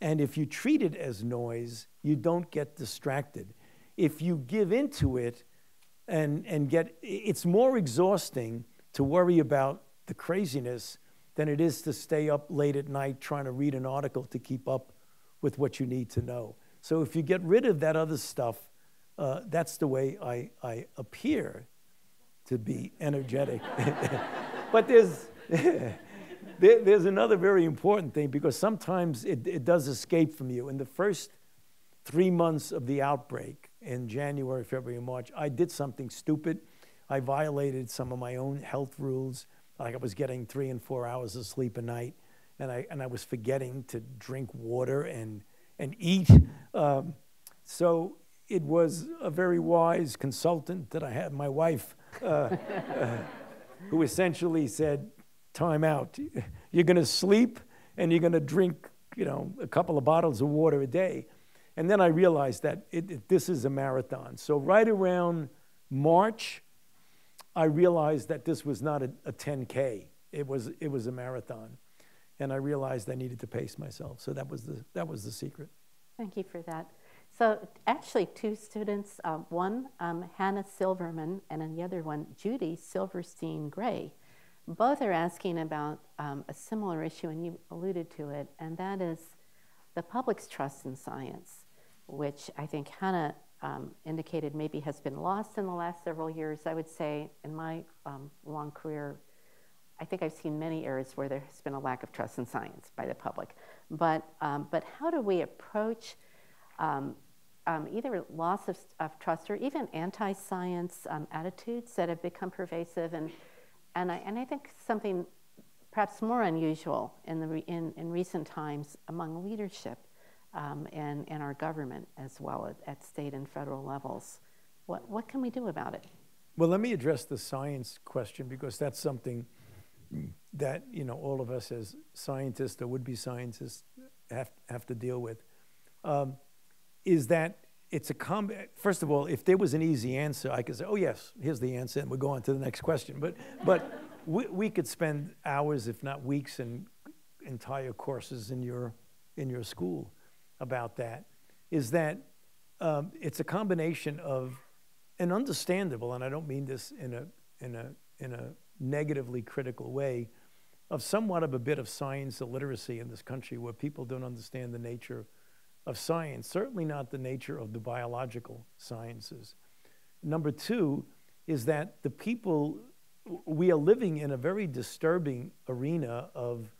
And if you treat it as noise, you don't get distracted. If you give into it it's more exhausting to worry about the craziness than it is to stay up late at night trying to read an article to keep up with what you need to know. So if you get rid of that other stuff, that's the way I appear to be energetic. But there's another very important thing, because sometimes it does escape from you. In the first 3 months of the outbreak, in January, February, and March, I did something stupid. I violated some of my own health rules. Like, I was getting 3 and 4 hours of sleep a night, and I was forgetting to drink water and eat. So it was a very wise consultant that I had, my wife, who essentially said, time out. You're going to sleep and you're going to drink, a couple of bottles of water a day. And then I realized that this is a marathon. So right around March, I realized that this was not a 10K. It was a marathon. And I realized I needed to pace myself. So that was the secret. Thank you for that. So actually 2 students, one Hannah Silverman, and then the other one Judy Silverstein-Gray, both are asking about a similar issue, and you alluded to it, and that is the public's trust in science, which I think Hannah indicated maybe has been lost in the last several years. I would say in my long career, I think I've seen many areas where there has been a lack of trust in science by the public. But how do we approach either loss of trust or even anti-science attitudes that have become pervasive, and I think something perhaps more unusual in recent times among leadership and our government as well at state and federal levels. What can we do about it? Well, let me address the science question, because that's something that all of us as scientists or would-be scientists have to deal with. Is that it's first of all, if there was an easy answer, I could say, oh yes, here's the answer, and we'll go on to the next question. But we could spend hours, if not weeks, and entire courses in your school about that. Is that it's a combination of an understandable, and I don't mean this in a negatively critical way, of somewhat of a bit of science illiteracy in this country, where people don't understand the nature of science, certainly not the nature of the biological sciences. Number 2 is that we are living in a very disturbing arena of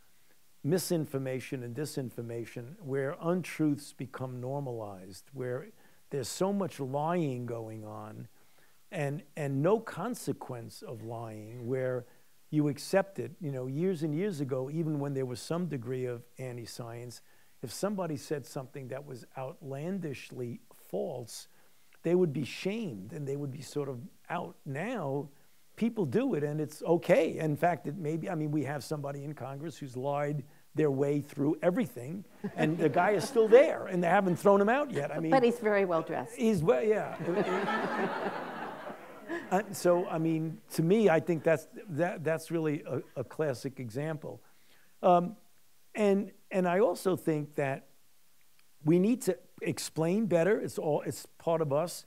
misinformation and disinformation, where untruths become normalized, where there's so much lying going on, and no consequence of lying, where you accept it. You know, years and years ago, even when there was some degree of anti-science, if somebody said something that was outlandishly false, they would be shamed and they would be sort of out. Now, people do it and it's okay. In fact, it may be, I mean, we have somebody in Congress who's lied their way through everything, and the guy is still there, and they haven't thrown him out yet. I mean, but he's very well dressed. He's well, yeah. So, I mean, to me, I think that's really a classic example. And I also think that we need to explain better. It's part of us.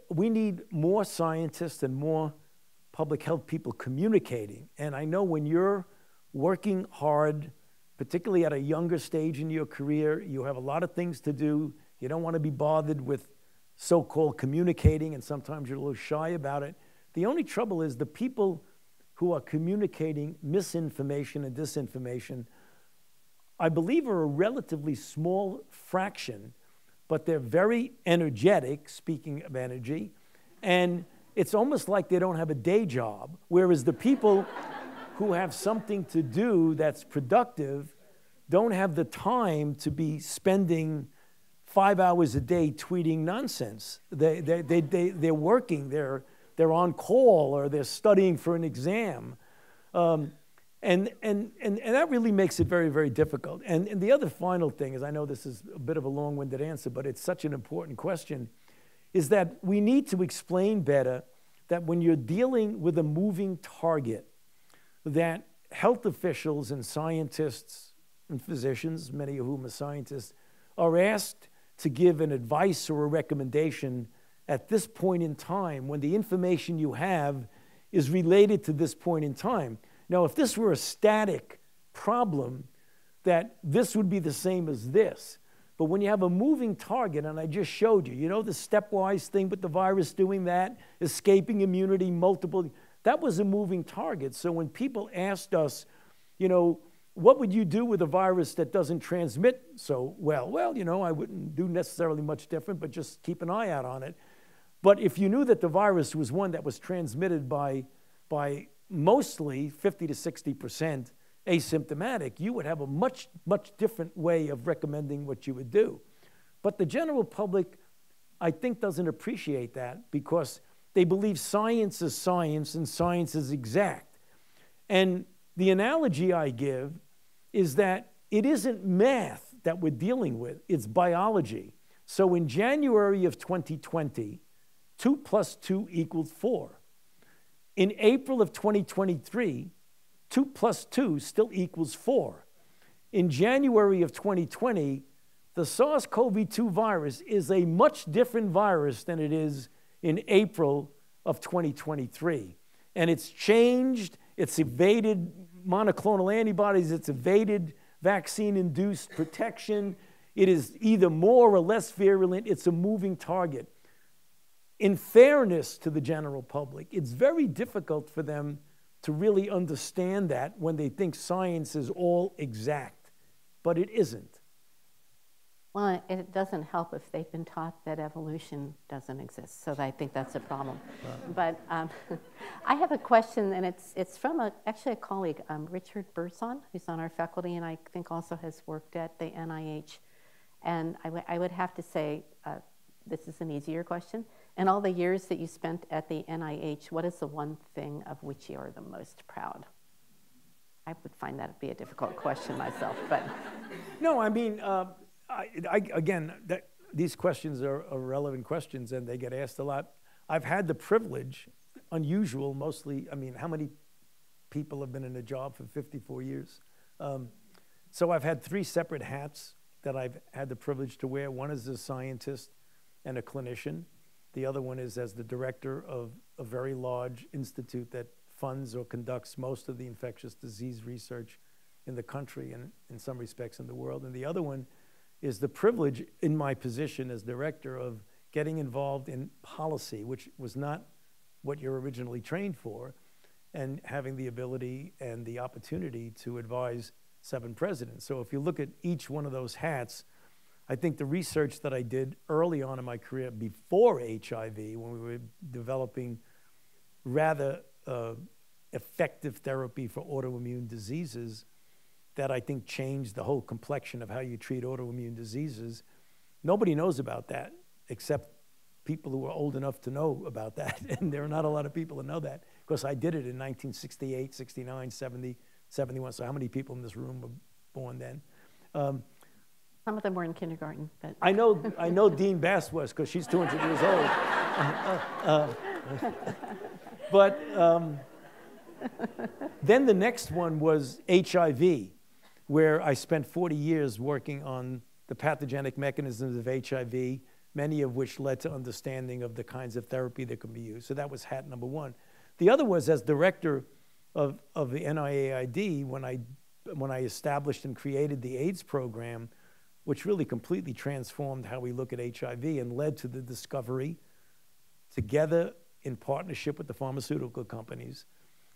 We need more scientists and more public health people communicating. And I know when you're working hard, particularly at a younger stage in your career, you have a lot of things to do. You don't want to be bothered with so-called communicating, and sometimes you're a little shy about it. The only trouble is the people who are communicating misinformation and disinformation, I believe, are a relatively small fraction, but they're very energetic, speaking of energy, and it's almost like they don't have a day job, whereas the people who have something to do that's productive don't have the time to be spending 5 hours a day tweeting nonsense. They're working, they're on call, or they're studying for an exam. And that really makes it very, very difficult. And the other final thing is, I know this is a bit of a long-winded answer, but it's such an important question, is that we need to explain better that when you're dealing with a moving target, that health officials and scientists and physicians, many of whom are scientists, are asked to give an advice or a recommendation at this point in time when the information you have is related to this point in time. Now, if this were a static problem, that this would be the same as this. But when you have a moving target, and I just showed you, you know, the stepwise thing with the virus doing that, escaping immunity, multiple, that was a moving target. So when people asked us, you know, what would you do with a virus that doesn't transmit so well? Well, you know, I wouldn't do necessarily much different, but just keep an eye out on it. But if you knew that the virus was one that was transmitted by mostly 50 to 60% asymptomatic, you would have a much, much different way of recommending what you would do. But the general public, I think, doesn't appreciate that because they believe science is science and science is exact. And the analogy I give is that it isn't math that we're dealing with, it's biology. So in January of 2020, 2 plus 2 equals 4. In April of 2023, 2 plus 2 still equals 4. In January of 2020, the SARS-CoV-2 virus is a much different virus than it is in April of 2023. And it's changed, it's evaded monoclonal antibodies, it's evaded vaccine-induced protection. It is either more or less virulent, it's a moving target. In fairness to the general public, it's very difficult for them to really understand that when they think science is all exact, but it isn't. Well, it doesn't help if they've been taught that evolution doesn't exist, so I think that's a problem. But I have a question, and it's from actually a colleague, Richard Burson, who's on our faculty, and I think also has worked at the NIH. And I would have to say, this is an easier question. In all the years that you spent at the NIH, what is the one thing of which you are the most proud? I would find that to be a difficult question myself, but. No, I mean, again, these questions are relevant questions and they get asked a lot. I've had the privilege, unusual mostly, I mean, how many people have been in a job for 54 years? So I've had 3 separate hats that I've had the privilege to wear. One is as a scientist and a clinician. The other one is as the director of a very large institute that funds or conducts most of the infectious disease research in the country and in some respects in the world. And the other one is the privilege in my position as director of getting involved in policy, which was not what you're originally trained for, and having the ability and the opportunity to advise 7 presidents. So if you look at each one of those hats, I think the research that I did early on in my career before HIV, when we were developing rather effective therapy for autoimmune diseases, that I think changed the whole complexion of how you treat autoimmune diseases. Nobody knows about that except people who are old enough to know about that. And there are not a lot of people who know that. Because I did it in 1968, 69, 70, 71. So how many people in this room were born then? Some of them were in kindergarten. But I know Dean Bass was, because she's 200 years old. But then the next one was HIV, where I spent 40 years working on the pathogenic mechanisms of HIV, many of which led to understanding of the kinds of therapy that can be used. So that was hat number one. The other was as director of the NIAID, when I established and created the AIDS program, which really completely transformed how we look at HIV and led to the discovery, together in partnership with the pharmaceutical companies,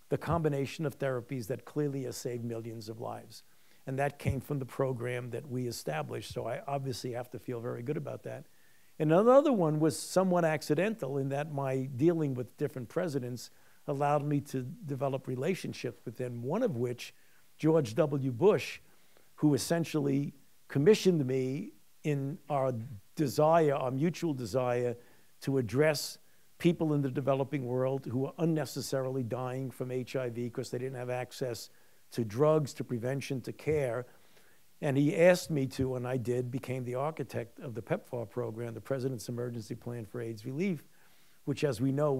the combination of therapies that clearly has saved millions of lives. And that came from the program that we established, so I obviously have to feel very good about that. And another one was somewhat accidental in that my dealing with different presidents allowed me to develop relationships with them, one of which, George W. Bush, who essentially commissioned me in our desire, our mutual desire, to address people in the developing world who are unnecessarily dying from HIV because they didn't have access to drugs, to prevention, to care. And he asked me to, and I did, became the architect of the PEPFAR program, the President's Emergency Plan for AIDS Relief, which, as we know,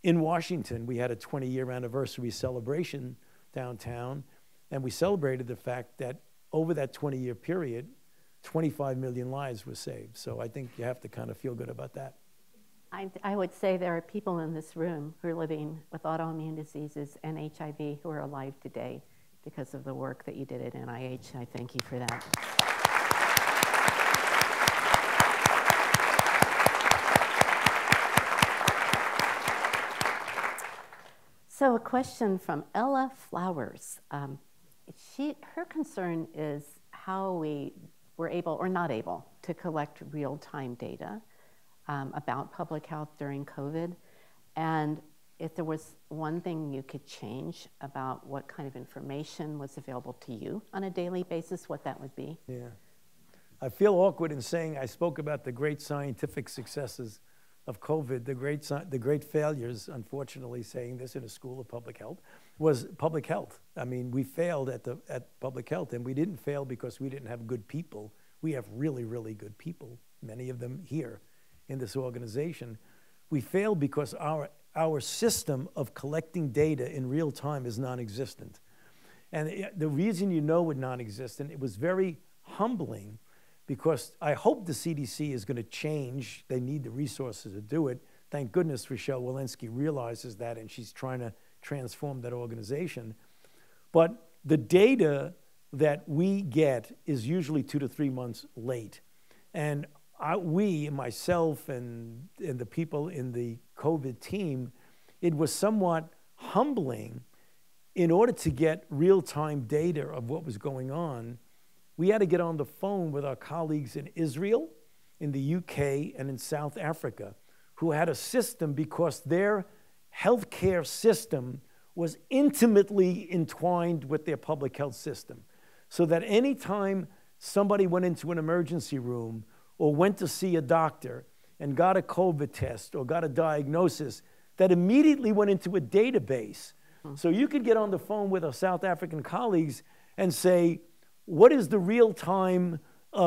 in Washington, we had a 20-year anniversary celebration downtown, and we celebrated the fact that over that 20-year period, 25 million lives were saved. So I think you have to kind of feel good about that. I would say there are people in this room who are living with autoimmune diseases and HIV who are alive today because of the work that you did at NIH. I thank you for that. So a question from Ella Flowers. Her concern is how we were able or not able to collect real-time data about public health during COVID, and if there was one thing you could change about what kind of information was available to you on a daily basis, what that would be. Yeah. I feel awkward in saying I spoke about the great scientific successes of COVID. The great failures, unfortunately, saying this in a school of public health, was public health. I mean, we failed at public health, and we didn't fail because we didn't have good people. We have really, really good people, many of them here in this organization. We failed because our system of collecting data in real time is non-existent. And the reason you know it's non-existent, it was very humbling, because I hope the CDC is going to change. They need the resources to do it. Thank goodness Rochelle Walensky realizes that, and she's trying to transform that organization. But the data that we get is usually 2 to 3 months late. And we, myself and the people in the COVID team, it was somewhat humbling. In order to get real-time data of what was going on, we had to get on the phone with our colleagues in Israel, in the UK, and in South Africa, who had a system because their healthcare system was intimately entwined with their public health system. So that anytime somebody went into an emergency room or went to see a doctor and got a COVID test or got a diagnosis, that immediately went into a database. So you could get on the phone with our South African colleagues and say, what is the real-time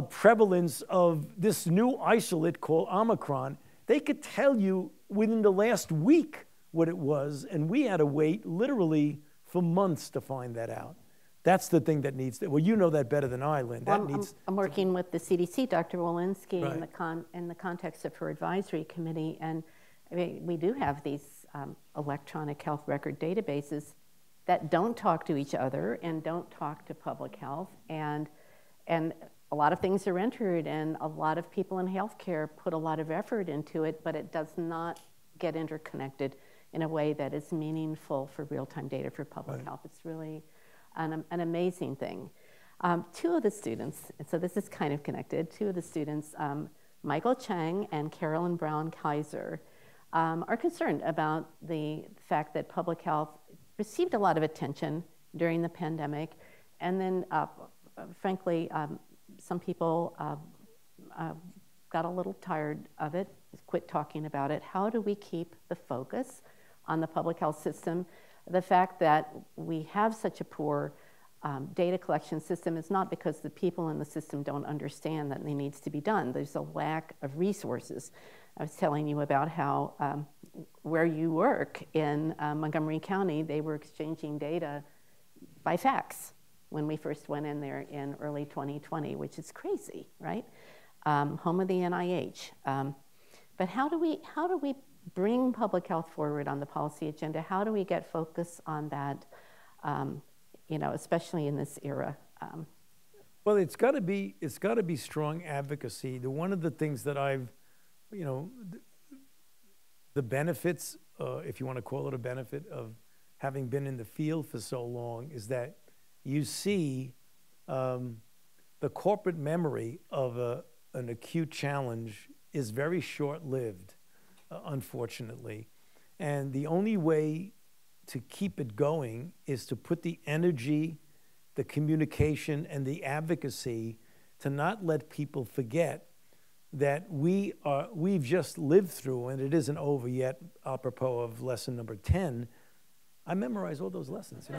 prevalence of this new isolate called Omicron? They could tell you within the last week what it was, and we had to wait literally for months to find that out. That's the thing that needs to, well, you know that better than I, Lynn. I'm working with the CDC, Dr. Walensky, right, in the context of her advisory committee, and I mean, we do have these electronic health record databases that don't talk to each other and don't talk to public health, and a lot of things are entered, and a lot of people in healthcare put a lot of effort into it, but it does not get interconnected in a way that is meaningful for real-time data for public health. It's really an amazing thing. Two of the students, and so this is kind of connected, two of the students, Michael Chang and Carolyn Brown Kaiser, are concerned about the fact that public health received a lot of attention during the pandemic, and then frankly, some people got a little tired of it, quit talking about it. How do we keep the focus on the public health system? The fact that we have such a poor data collection system is not because the people in the system don't understand that it needs to be done. There's a lack of resources. I was telling you about how where you work in Montgomery County, they were exchanging data by fax when we first went in there in early 2020, which is crazy, right? Home of the NIH. But how do we bring public health forward on the policy agenda? How do we get focus on that, especially in this era? Well, it's got to be strong advocacy. One of the things that I've, the benefits, if you want to call it a benefit, of having been in the field for so long is that you see the corporate memory of an acute challenge is very short-lived, unfortunately. And the only way to keep it going is to put the energy, the communication, and the advocacy to not let people forget that we've just lived through, and it isn't over yet, apropos of lesson number 10. I memorized all those lessons.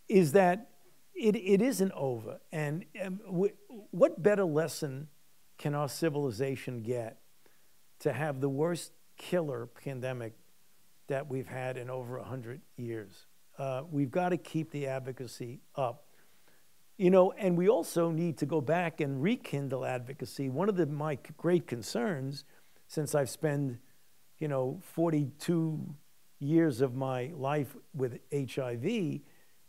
Is that it isn't over. And what better lesson can our civilization get to have the worst killer pandemic that we've had in over 100 years? We've got to keep the advocacy up. And we also need to go back and rekindle advocacy. One of my great concerns, since I've spent 42 years of my life with HIV,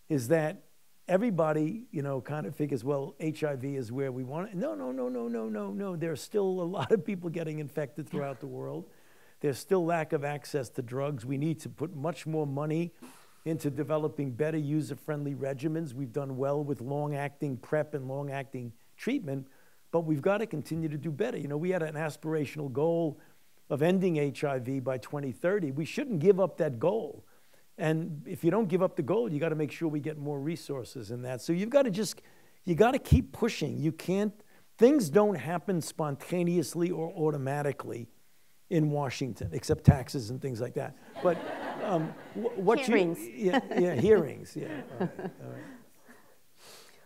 is that everybody, kind of figures, well, HIV is where we want it. No. There's still a lot of people getting infected throughout the world. There's still lack of access to drugs. We need to put much more money into developing better user-friendly regimens. We've done well with long-acting PrEP and long-acting treatment, but we've got to continue to do better. We had an aspirational goal of ending HIV by 2030. We shouldn't give up that goal. And if you don't give up the goal, you got to make sure we get more resources in that. So you got to keep pushing. You can't, things don't happen spontaneously or automatically in Washington, except taxes and things like that. But hearings. Hearings. Yeah. All right.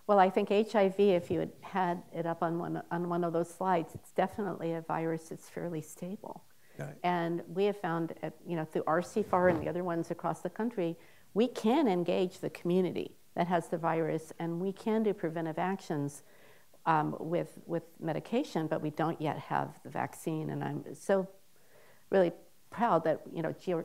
Well, I think HIV, if you had it up on one of those slides, it's definitely a virus that's fairly stable. Right. And we have found, through RCFAR and the other ones across the country, we can engage the community that has the virus, and we can do preventive actions with medication, but we don't yet have the vaccine. And I'm so really proud that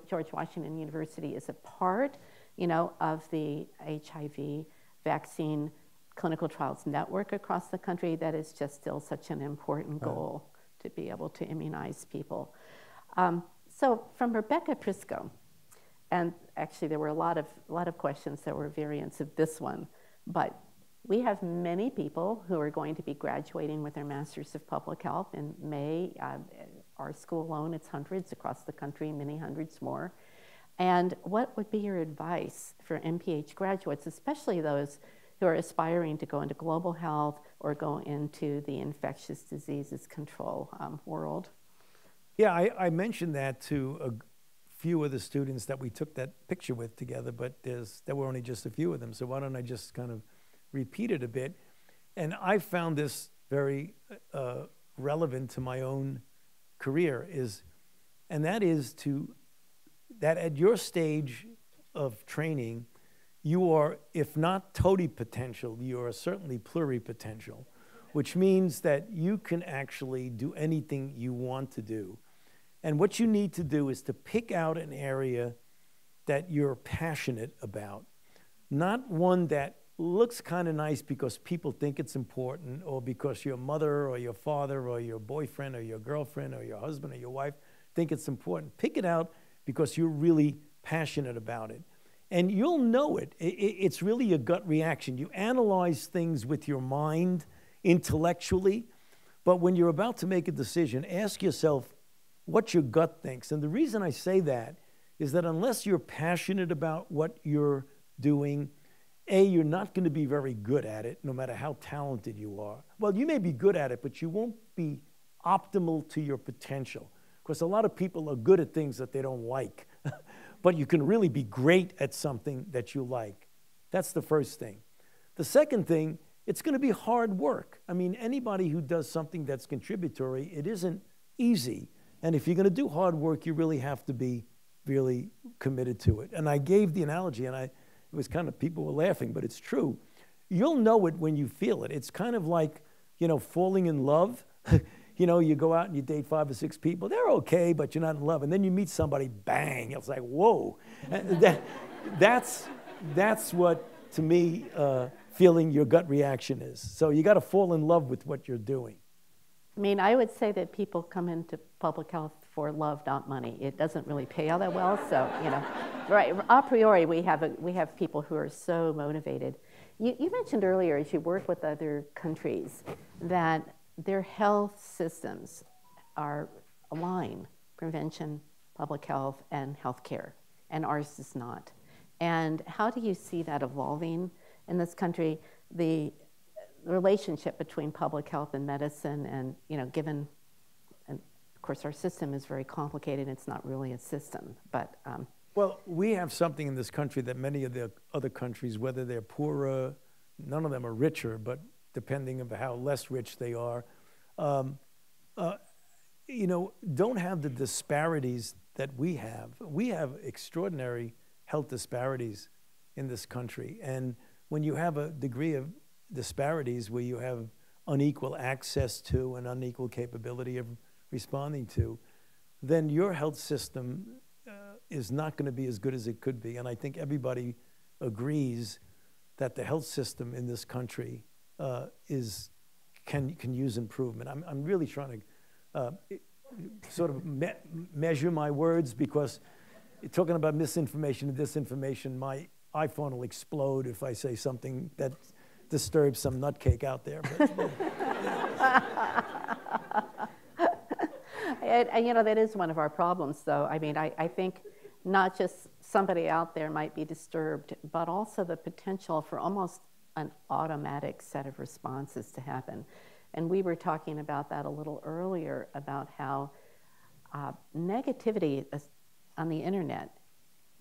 George Washington University is a part of the HIV vaccine clinical trials network across the country. That is just still such an important goal to be able to immunize people. So from Rebecca Prisco, and actually there were a lot of questions that were variants of this one, but we have many people who are going to be graduating with their Masters of Public Health in May. Our school alone, it's hundreds across the country, many hundreds more. And what would be your advice for MPH graduates, especially those who are aspiring to go into global health or go into the infectious diseases control world? Yeah, I mentioned that to a few of the students that we took that picture with together, but there were only just a few of them, so why don't I just kind of repeat it a bit? And I found this very relevant to my own career, and that is that at your stage of training, you are, if not totipotential, you are certainly pluripotential, which means that you can actually do anything you want to do. And what you need to do is to pick out an area that you're passionate about, not one that looks kind of nice because people think it's important, or because your mother or your father or your boyfriend or your girlfriend or your husband or your wife think it's important. Pick it out because you're really passionate about it. And you'll know it. It's really a gut reaction. You analyze things with your mind intellectually, but when you're about to make a decision, ask yourself what your gut thinks. And the reason I say that is that unless you're passionate about what you're doing, A, you're not going to be very good at it, no matter how talented you are. Well, you may be good at it, but you won't be optimal to your potential. Because a lot of people are good at things that they don't like. But you can really be great at something that you like. That's the first thing. The second thing, it's going to be hard work. I mean, anybody who does something that's contributory, it isn't easy. And if you're going to do hard work, you really have to be really committed to it. And I gave the analogy, and it was kind of, people were laughing, but it's true. You'll know it when you feel it. It's kind of like, falling in love. You go out and you date 5 or 6 people. They're okay, but you're not in love. And then you meet somebody, bang. It's like, whoa. That's what, to me, feeling your gut reaction is. So you got to fall in love with what you're doing. I mean, I would say that people come into public health for love, not money. It doesn't really pay all that well. So, right, a priori, we have people who are so motivated. You mentioned earlier, as you work with other countries, that their health systems are aligned, prevention, public health, and healthcare, and ours is not. And how do you see that evolving in this country, the relationship between public health and medicine, and, given, and of course our system is very complicated, it's not really a system, but... Well, we have something in this country that many of the other countries, whether they're poorer, none of them are richer, but depending on how less rich they are, don't have the disparities that we have. We have extraordinary health disparities in this country. And when you have a degree of disparities where you have unequal access to and unequal capability of responding to, then your health system is not going to be as good as it could be. And I think everybody agrees that the health system in this country can use improvement. I'm really trying to sort of measure my words, because talking about misinformation and disinformation, my iPhone will explode if I say something that disturbs some nutcake out there. And, that is one of our problems, though. I mean, I think not just somebody out there might be disturbed, but also the potential for almost an automatic set of responses to happen. And we were talking about that a little earlier, about how negativity on the internet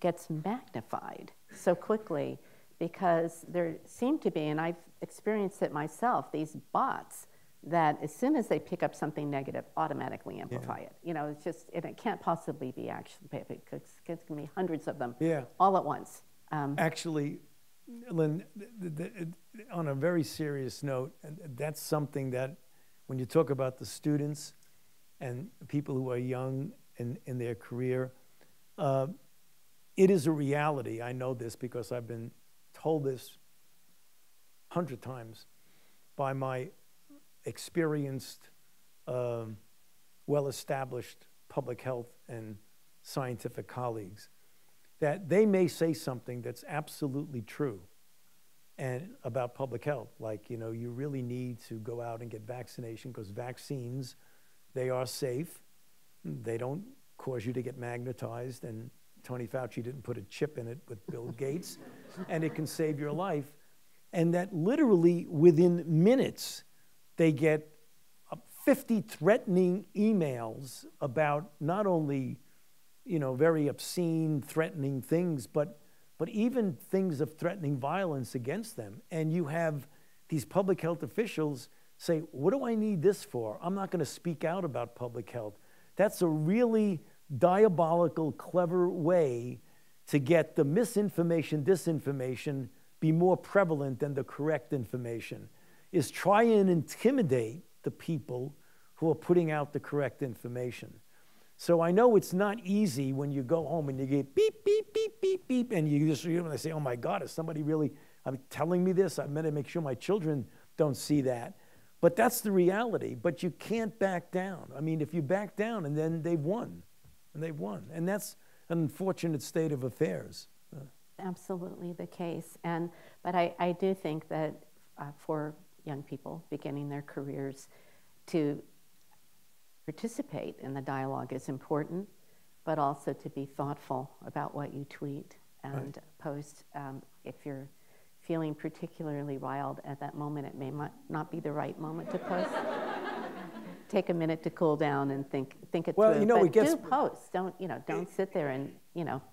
gets magnified so quickly, because there seem to be, and I've experienced it myself, these bots that as soon as they pick up something negative, automatically amplify it. It's just, and it can't possibly be actually, because it's going to be hundreds of them all at once. Actually, Lynn, on a very serious note, that's something that when you talk about the students and people who are young in their career, it is a reality. I know this because I've been told this 100 times by my experienced, well-established public health and scientific colleagues, that they may say something that's absolutely true and about public health, like, you really need to go out and get vaccination because vaccines, they are safe. They don't cause you to get magnetized, and Tony Fauci didn't put a chip in it with Bill Gates, and it can save your life. And that literally within minutes, they get 50 threatening emails about not only, very obscene, threatening things, but even things of threatening violence against them. And you have these public health officials say, what do I need this for? I'm not going to speak out about public health. That's a really diabolical, clever way to get the misinformation, disinformation be more prevalent than the correct information, is try and intimidate the people who are putting out the correct information. So I know it's not easy when you go home and you get beep, beep, beep, beep, beep, and you just say, oh my God, is somebody really telling me this? I'm going to make sure my children don't see that. But that's the reality. But you can't back down. I mean, if you back down, and then they've won. And they've won. And that's an unfortunate state of affairs. absolutely the case. But I do think that for young people beginning their careers, to participate in the dialogue is important, but also to be thoughtful about what you tweet and post. If you're feeling particularly riled at that moment, it may not be the right moment to post. Take a minute to cool down and think it well, through. you know, but it gets, do post. Don't sit there and,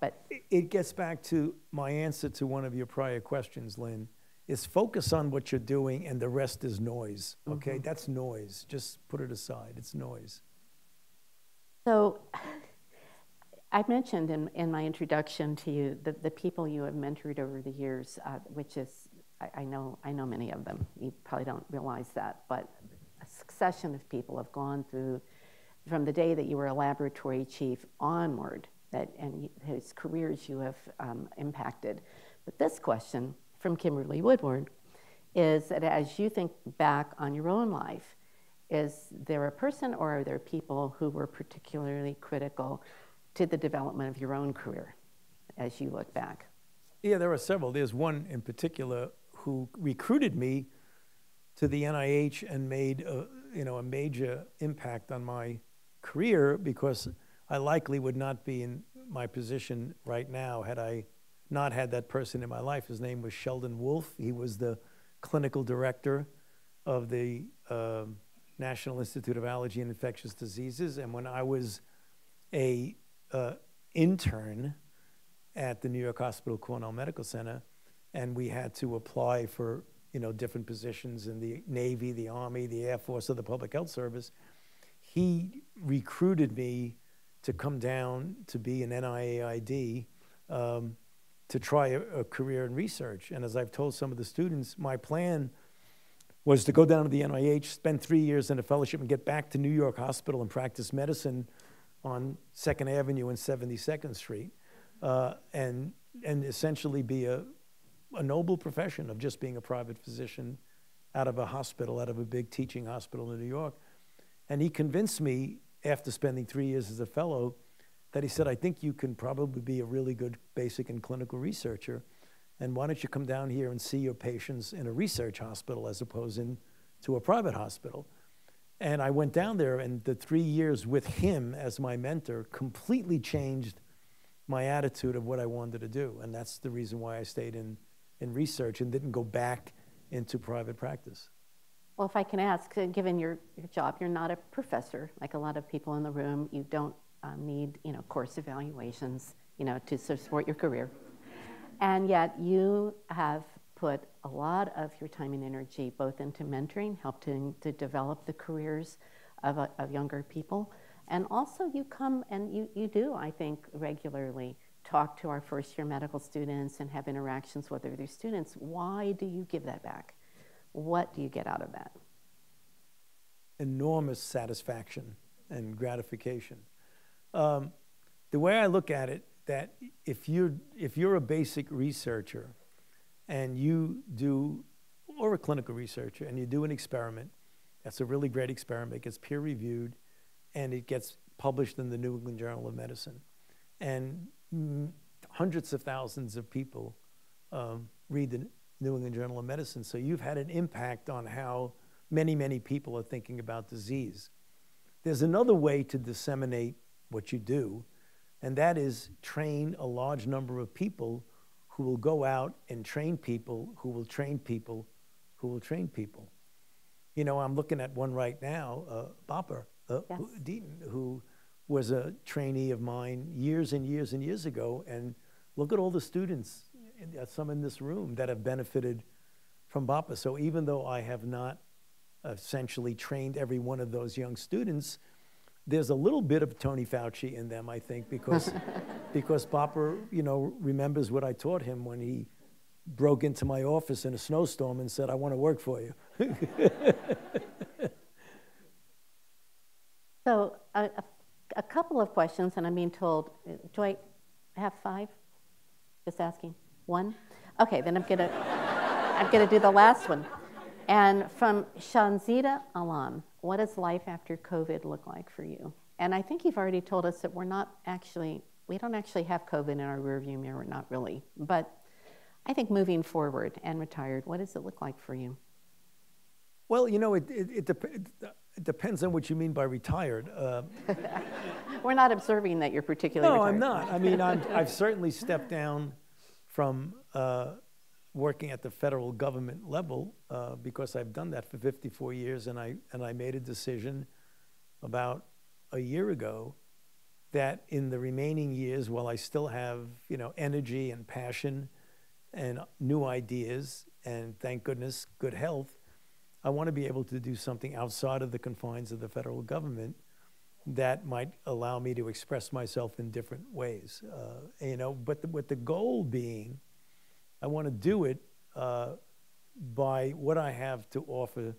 but. It gets back to my answer to one of your prior questions, Lynn, is focus on what you're doing and the rest is noise, okay? Mm-hmm. That's noise. Just put it aside. It's noise. So I mentioned in my introduction to you the people you have mentored over the years, which is, I know many of them. You probably don't realize that, but a succession of people have gone through from the day that you were a laboratory chief onward, and whose careers you have impacted. But this question from Kimberly Woodward is that as you think back on your own life, is there a person or are there people who were particularly critical to the development of your own career as you look back? Yeah, there are several. There's one in particular who recruited me to the NIH and made a major impact on my career, because I likely would not be in my position right now had I not had that person in my life. His name was Sheldon Wolf. He was the clinical director of the National Institute of Allergy and Infectious Diseases. And when I was a intern at the New York Hospital Cornell Medical Center, and we had to apply for different positions in the Navy, the Army, the Air Force, or the Public Health Service, he recruited me to come down to be an NIAID to try a career in research. And as I've told some of the students, my plan was to go down to the NIH, spend 3 years in a fellowship, and get back to New York Hospital and practice medicine on 2nd Avenue and 72nd Street, and essentially be a noble profession of just being a private physician out of a hospital, out of a big teaching hospital in New York. And he convinced me, after spending 3 years as a fellow, that he said, I think you can probably be a really good basic and clinical researcher, and why don't you come down here and see your patients in a research hospital as opposed to a private hospital. And I went down there, and the 3 years with him as my mentor completely changed my attitude of what I wanted to do. And that's the reason why I stayed in research and didn't go back into private practice. Well, if I can ask, given your job, you're not a professor like a lot of people in the room. You don't need course evaluations to support your career. And yet you have put a lot of your time and energy both into mentoring, helping to develop the careers of younger people. And also you come and you do, I think, regularly talk to our first-year medical students and have interactions with their students. Why do you give that back? What do you get out of that? Enormous satisfaction and gratification. The way I look at it, that if you're a basic researcher and you do, or a clinical researcher, and you do an experiment, that's a really great experiment, it gets peer-reviewed, and it gets published in the New England Journal of Medicine. And hundreds of thousands of people read the New England Journal of Medicine, so you've had an impact on how many, many people are thinking about disease. There's another way to disseminate what you do, and that is train a large number of people who will go out and train people who will train people who will train people. I'm looking at one right now, Bopper Yes. Deaton, who was a trainee of mine years and years and years ago, and look at all the students, some in this room, that have benefited from BAPA. So even though I have not essentially trained every one of those young students, there's a little bit of Tony Fauci in them, I think, because BAPA, remembers what I taught him when he broke into my office in a snowstorm and said, I want to work for you. So a couple of questions, and I'm being told, do I have 5? Just asking. 1? Okay, then I'm gonna do the last one. And from Shanzita Alam, what does life after COVID look like for you? And I think you've already told us that we don't actually have COVID in our rearview mirror, not really. But I think moving forward and retired, what does it look like for you? Well, you know, it depends on what you mean by retired. We're not observing that you're particularly No, retired. I'm not. I mean, I've certainly stepped down from working at the federal government level because I've done that for 54 years, and I made a decision about a year ago that in the remaining years, while I still have, you know, energy and passion and new ideas, and thank goodness, good health, I want to be able to do something outside of the confines of the federal government that might allow me to express myself in different ways. You know, but with the goal being, I want to do it by what I have to offer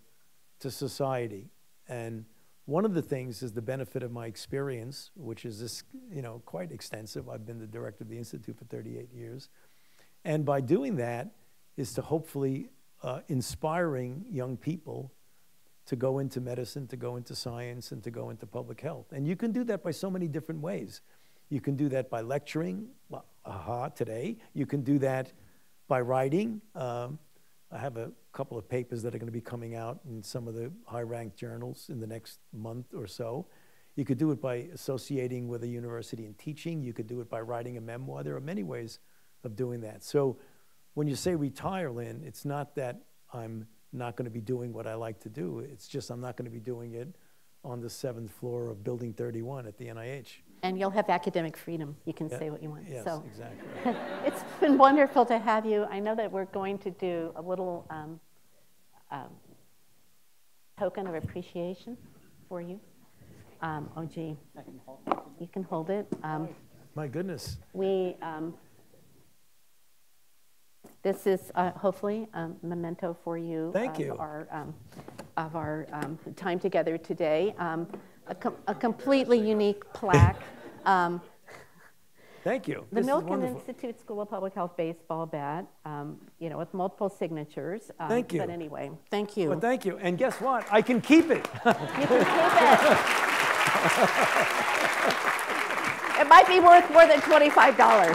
to society. And one of the things is the benefit of my experience, which is this, you know, quite extensive. I've been the director of the Institute for 38 years. And by doing that is to hopefully inspiring young people to go into medicine, to go into science, and to go into public health. And you can do that by so many different ways. You can do that by lecturing, today. You can do that by writing. I have a couple of papers that are going to be coming out in some of the high-ranked journals in the next month or so. You could do it by associating with a university and teaching. You could do it by writing a memoir. There are many ways of doing that. So when you say retire, Lynn, it's not that I'm not going to be doing what I like to do. It's just I'm not going to be doing it on the 7th floor of Building 31 at the NIH. And you'll have academic freedom. You can say what you want. Yes, so. exactly. It's been wonderful to have you. I know that we're going to do a little token of appreciation for you. Oh, gee. I can hold it. You can hold it. My goodness. This is hopefully a memento for you. Thank you. Of our time together today. A completely unique plaque. Thank you. The This is Milken wonderful. Institute School of Public Health baseball bat, you know, with multiple signitures. Thank you. But anyway, thank you. Well, thank you. And guess what? I can keep it. You can keep it. It might be worth more than $25.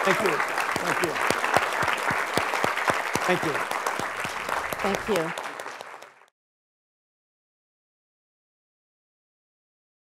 Thank you. Thank you. Thank you. Thank you.